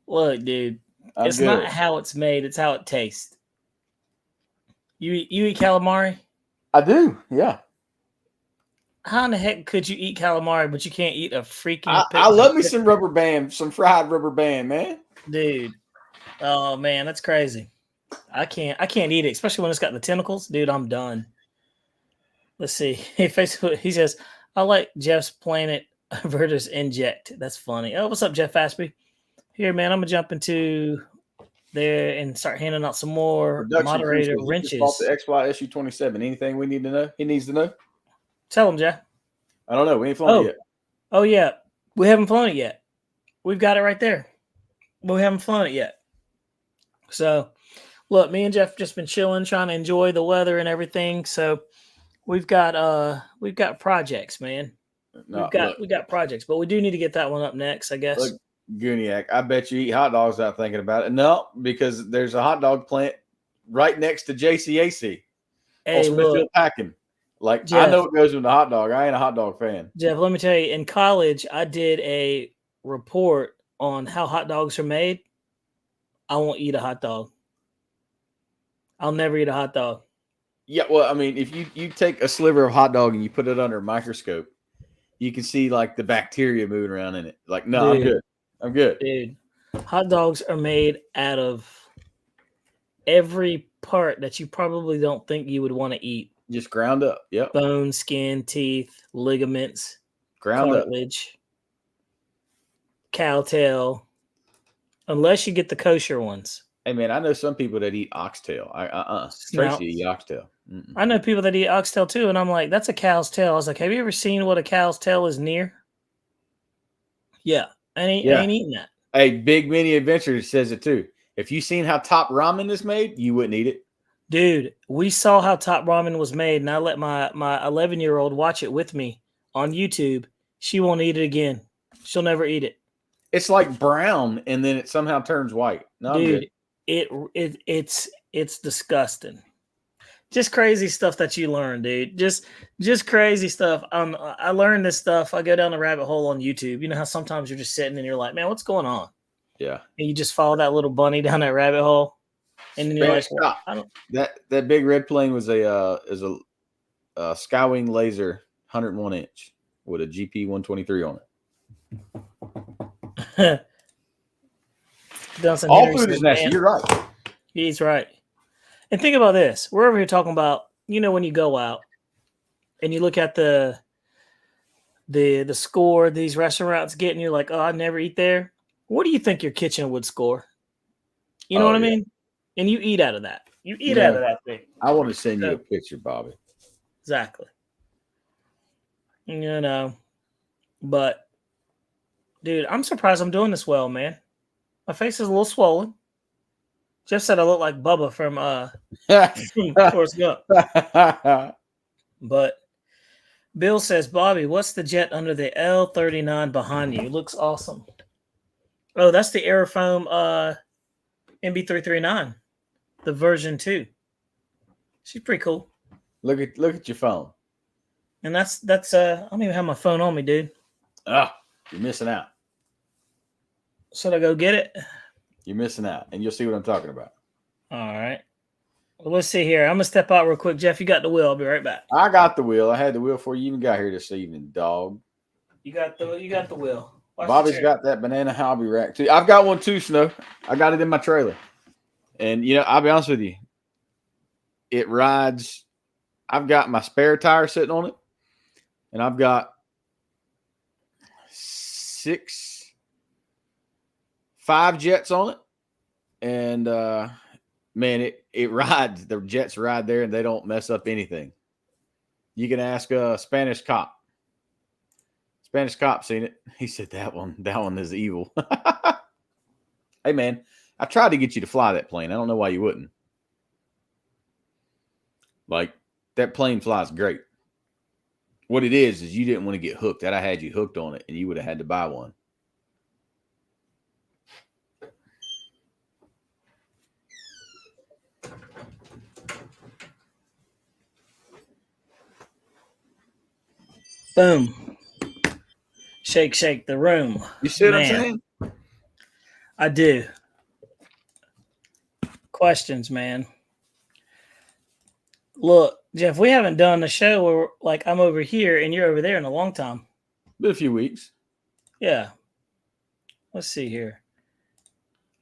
Look, dude, I'm it's good. not how it's made; it's how it tastes. You eat calamari? I do. Yeah. How in the heck could you eat calamari, but you can't eat a freaking? I love me some rubber band, some fried rubber band, man. Dude. Oh man, that's crazy. I can't eat it, especially when it's got the tentacles. Dude, I'm done. Let's see. Hey, Facebook, he says, I like Jeff's Planet Vertus Inject. That's funny. Oh, what's up, Jeff Aspie? Here, man, I'm gonna jump into there and start handing out some more Production moderator crucials. He just wrenches. bought the XY SU-27. Anything we need to know? He needs to know. Tell him, Jeff. I don't know. We ain't flown it yet. Oh yeah, we haven't flown it yet. We've got it right there, but we haven't flown it yet. So, look, me and Jeff just been chilling, trying to enjoy the weather and everything. So, we've got projects, man. No, we got projects, but we do need to get that one up next, I guess. Look, Gooniac, I bet you eat hot dogs without thinking about it. No, because there's a hot dog plant right next to JCAC. Hey, Smithfield look, Packing. Like, Jeff, I know what goes with the hot dog. I ain't a hot dog fan. Jeff, let me tell you, in college, I did a report on how hot dogs are made. I won't eat a hot dog. I'll never eat a hot dog. Yeah, well, I mean, if you take a sliver of hot dog and you put it under a microscope, you can see like the bacteria moving around in it. Like, no, Dude. I'm good. I'm good. Dude, hot dogs are made out of every part that you probably don't think you would want to eat. Just ground up. Yep. Bone, skin, teeth, ligaments, Ground up. cartilage, cowtail, unless you get the kosher ones. Hey, man, I know some people that eat oxtail. Tracy eat oxtail. Mm-mm. I know people that eat oxtail too, and I'm like, that's a cow's tail. I was like, have you ever seen what a cow's tail is near? Yeah, I ain't eating that. Hey, Big Mini Adventure says it too. If you seen how top ramen is made, you wouldn't eat it. Dude, we saw how top ramen was made, and I let my 11-year-old watch it with me on YouTube. She won't eat it again. She'll never eat it. It's like brown, and then it somehow turns white. No, dude, it's disgusting. Just crazy stuff that you learn, dude. Just crazy stuff. I learned this stuff. I go down the rabbit hole on YouTube. You know how sometimes you're just sitting and you're like, man, what's going on? Yeah. And you just follow that little bunny down that rabbit hole, and then you're like, well, I don't. That big red plane was a Skywing laser 101 inch with a GP 123 on it. All food is nasty. You're right. He's right. And think about this. We're over here talking about, when you go out and you look at the score these restaurants get, and you're like, oh, I never eat there. What do you think your kitchen would score? You know what I mean? And you eat out of that. You eat out of that thing. I want to send you So- a picture, Bobby. Exactly. You know, but dude, I'm surprised I'm doing this well, man. My face is a little swollen. Jeff said I look like Bubba from Forrest Gump. But Bill says, Bobby, what's the jet under the L-39 behind you? Looks awesome. Oh, that's the Aerofoam MB339, the version 2. She's pretty cool. Look at your phone. And that's I don't even have my phone on me, dude. Ah, you're missing out. Should I go get it? You're missing out, and you'll see what I'm talking about. All right. Well, let's see here. I'm gonna step out real quick. Jeff, you got the wheel. I'll be right back. I got the wheel. I had the wheel before you even got here this evening, dog. You got the wheel. Watch the Bobby's chair. got that banana hobby rack too. I've got one too, Snow. I got it in my trailer. And I'll be honest with you, it rides. I've got my spare tire sitting on it, and I've got 5 jets on it. And man, it rides. The jets ride there, and they don't mess up anything. You can ask a Spanish cop. Spanish cop seen it. He said that one is evil. Hey man, I tried to get you to fly that plane. I don't know why you wouldn't. Like, that plane flies great. What it is you didn't want to get hooked. That I had you hooked on it, and you would have had to buy one. Boom. Shake, shake the room. You see what I'm saying? I do. Questions, man. Look, Jeff, we haven't done a show where like I'm over here and you're over there in a long time. Been a few weeks. Yeah. Let's see here.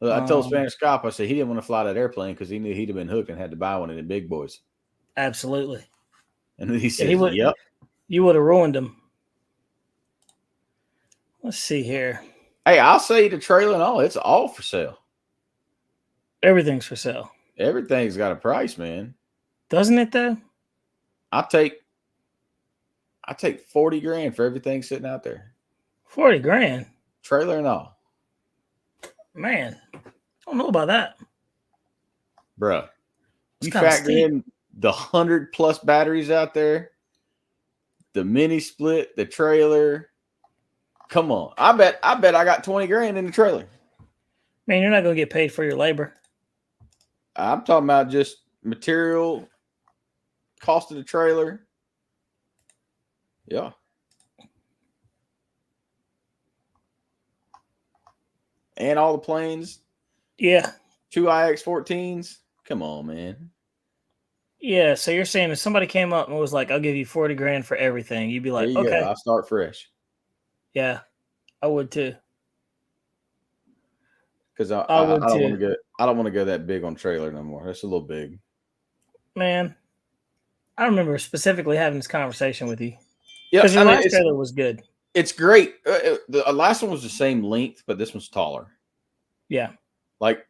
I told Spanish cop, I said he didn't want to fly that airplane because he knew he'd have been hooked and had to buy one of the big boys. Absolutely. And then he said, yep. You would have ruined him. Let's see here. Hey, I'll say the trailer and all, it's all for sale. Everything's for sale. Everything's got a price, man. Doesn't it though? I take 40 grand for everything sitting out there. 40 grand. Trailer and all. Man, I don't know about that. Bruh. It's You kinda factor steep. in the 100+ batteries out there, the mini split, the trailer. Come on. I bet I got 20 grand in the trailer. Man, you're not gonna get paid for your labor. I'm talking about just material, cost of the trailer. Yeah. And all the planes. Yeah. 2 IX-14s. Come on, man. Yeah. So you're saying if somebody came up and was like, I'll give you 40 grand for everything, you'd be like, There you okay. go. I'll start fresh. Yeah, I would too. Because I would don't too. want to go. I don't want to go that big on trailer no more. That's a little big. Man, I remember specifically having this conversation with you. Yeah, Because your last trailer was good. It's great. The last one was the same length, but this one's taller. Yeah. Like,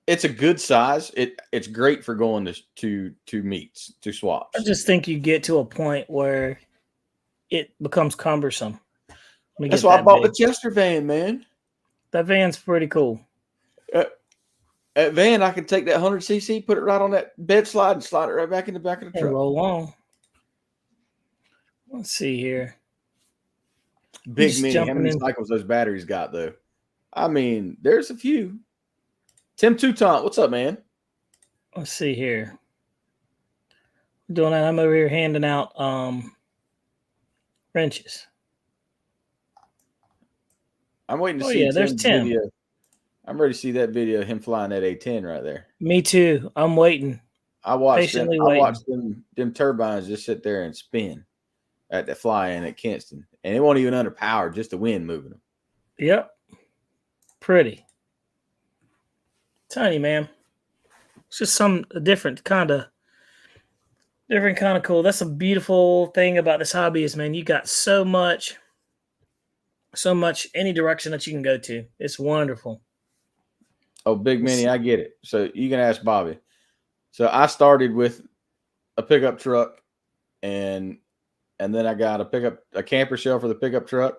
it's a good size. It's great for going to meets, to swaps. I just think you get to a point where it becomes cumbersome. That's why I bought the Chester van, man. That van's pretty cool. That van, I can take that 100cc, put it right on that bed slide, and slide it right back in the back of the truck. Roll on. Let's see here. Big Just mini. How jumping many in. cycles those batteries got, though? I mean, there's a few. Tim Toutant, what's up, man? Let's see here. Doing that. I'm over here handing out wrenches. I'm waiting to see there's Tim's Tim. video. I'm ready to see that video of him flying that A10 right there. Me too. I'm waiting. I watched Patiently them turbines just sit there and spin at the fly-in at Kinston. And it won't even under power, just the wind moving them. Yep. Pretty. Tiny, man. It's just some different kind of cool. That's a beautiful thing about this hobby is, man, you got so much any direction that you can go to. It's wonderful. Oh, Big Mini, I get it. So you can ask Bobby. So I started with a pickup truck, and then I got a camper shell for the pickup truck.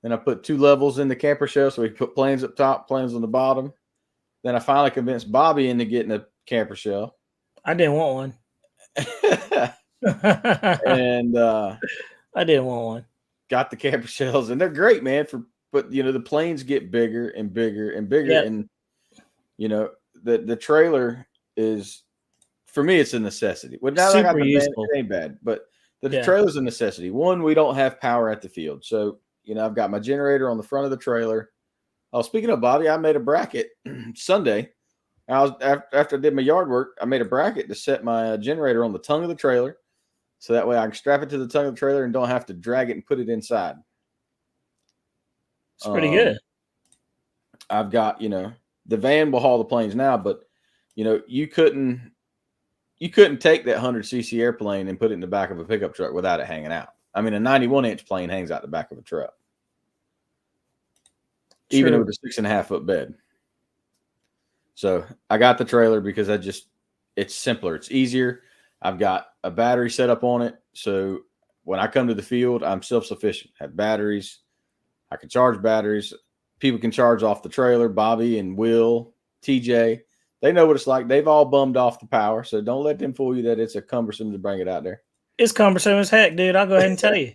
Then I put 2 levels in the camper shell, so we put planes up top, planes on the bottom. Then I finally convinced Bobby into getting a camper shell. I didn't want one. And I didn't want one. got the camper shells, and they're great, man. But the planes get bigger and bigger and bigger, Yep. and the trailer is, for me, it's a necessity. Well, now that I got the van, it ain't bad, but the trailer's a necessity. One, we don't have power at the field, so I've got my generator on the front of the trailer. Oh, speaking of Bobby, I made a bracket Sunday. After I did my yard work, I made a bracket to set my generator on the tongue of the trailer, so that way I can strap it to the tongue of the trailer and don't have to drag it and put it inside. It's pretty good. I've got, the van will haul the planes now, but you couldn't take that 100cc airplane and put it in the back of a pickup truck without it hanging out. I mean, a 91-inch plane hangs out the back of a truck, even with a 6.5-foot bed. So I got the trailer because it's simpler. It's easier. I've got a battery set up on it. So when I come to the field, I'm self-sufficient. I have batteries. I can charge batteries. People can charge off the trailer. Bobby and Will, TJ, they know what it's like. They've all bummed off the power. So don't let them fool you that it's a cumbersome to bring it out there. It's cumbersome as heck, dude. I'll go ahead and tell you.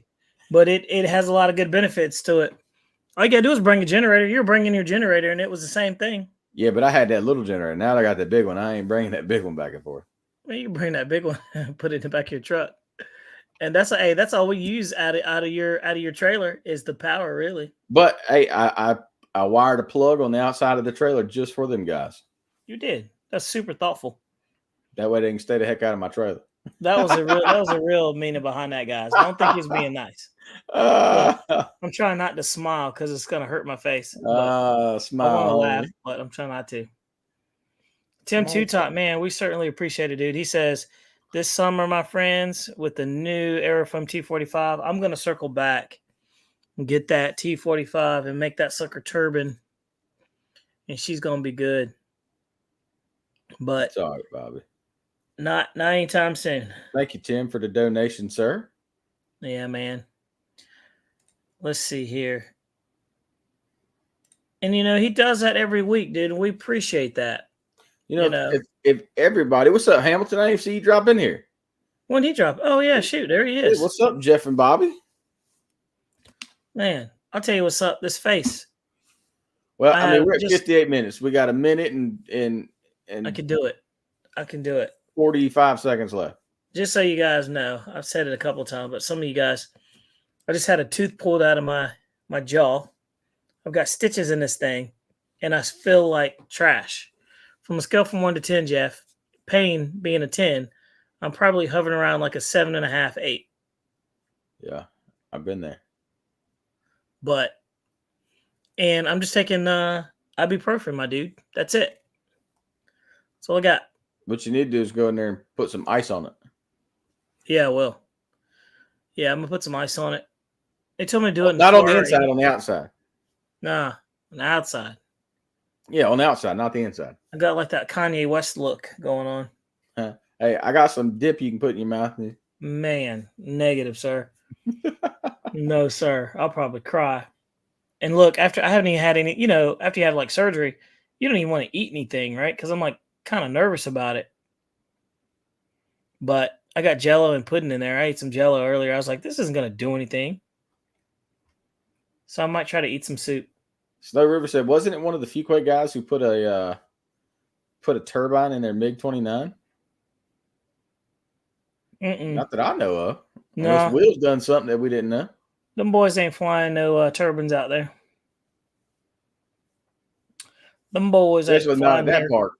But it has a lot of good benefits to it. All you got to do is bring a generator. You're bringing your generator, and it was the same thing. Yeah, but I had that little generator. Now that I got that big one, I ain't bringing that big one back and forth. Well, you can bring that big one and put it in the back of your truck. And that's all we use out of your trailer is the power, really. But hey, I wired a plug on the outside of the trailer just for them guys. You did. That's super thoughtful. That way they can stay the heck out of my trailer. That was a real meaning behind that, guys. I don't think he's being nice. Look, I'm trying not to smile because it's gonna hurt my face. Smile. I want to laugh, but I'm trying not to. Tim Two Top, man, we certainly appreciate it, dude. He says, this summer, my friends, with the new Aerofoam T45, I'm gonna circle back and get that T45 and make that sucker turbine, and she's gonna be good. But sorry, Bobby. Not anytime soon. Thank you, Tim, for the donation, sir. Yeah, man. Let's see here. And, he does that every week, dude, and we appreciate that. If everybody, what's up, Hamilton? I didn't see you drop in here. When did he drop? Oh, yeah, shoot, there he is. Hey, what's up, Jeff and Bobby? Man, I'll tell you what's up, this face. Well, I mean, we're at 58 minutes. We got a minute and I can do it. 45 seconds left. Just so you guys know, I've said it a couple of times, but some of you guys, I just had a tooth pulled out of my jaw. I've got stitches in this thing, and I feel like trash. From a scale from 1 to 10, Jeff, pain being a 10, I'm probably hovering around like a 7.5, 8. Yeah, I've been there. And I'm just taking ibuprofen, my dude. That's it. That's all I got. What you need to do is go in there and put some ice on it. Yeah, I will. Yeah, I'm going to put some ice on it. They told me to do it. Not on the inside, on the outside. Nah, on the outside. Yeah, on the outside, not the inside. I got like that Kanye West look going on. Hey, I got some dip you can put in your mouth. Man, negative, sir. No, sir. I'll probably cry. And look, after I haven't even had any, after you have like surgery, you don't even want to eat anything, right? Because I'm like kind of nervous about it. But I got Jello and pudding in there. I ate some Jello earlier. I was like, this isn't going to do anything. So I might try to eat some soup. Snow River said, wasn't it one of the Fuquay guys who put a turbine in their MiG-29? Not that I know of. No. Unless Will's done something that we didn't know. Them boys ain't flying no turbines out there. Them boys ain't flying not that part.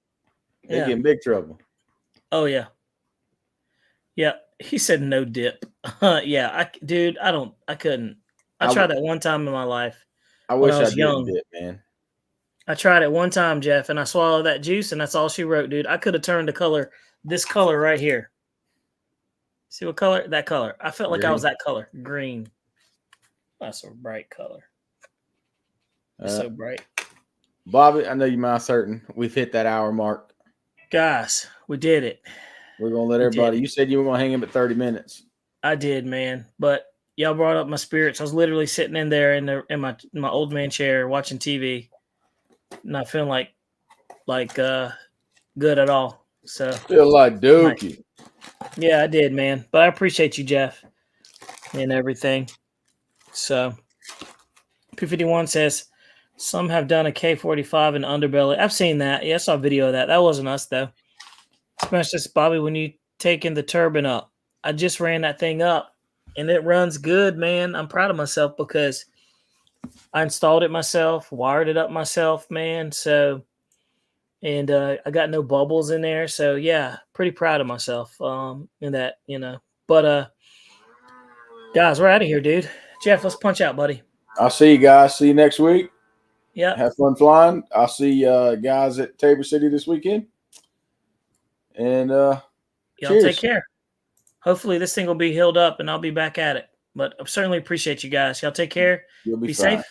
They get in big trouble. Oh, yeah. Yeah. He said no dip. Yeah. I couldn't. I tried that one time in my life. I wish I was young. Did, man. I tried it one time, Jeff, and I swallowed that juice, and that's all she wrote, dude. I could have turned this color right here. See what color? That color. I felt like I was that color. Green. That's a bright color. It's so bright. Bobby, I know you mind certain. We've hit that hour mark. Guys, we did it. We're gonna let We did everybody. it. You said you were gonna hang him at 30 minutes. I did, man. But y'all brought up my spirits. I was literally sitting in there in my old man chair watching TV, not feeling like good at all. So Feel like Dookie. yeah, I did, man. But I appreciate you, Jeff, and everything. So P51 says some have done a K45 in underbelly. I've seen that. Yeah, I saw a video of that. That wasn't us though. Smash this, Bobby. When you taking the turbine up, I just ran that thing up, and it runs good, man. I'm proud of myself because I installed it myself, wired it up myself, man. So, and I got no bubbles in there. So yeah, pretty proud of myself. In that, But guys, we're out of here, dude. Jeff, let's punch out, buddy. I'll see you guys. See you next week. Yeah. Have fun flying. I'll see guys at Tabor City this weekend. And Y'all cheers. take care. Hopefully this thing will be healed up and I'll be back at it. But I certainly appreciate you guys. Y'all take care. You'll be fine. Safe.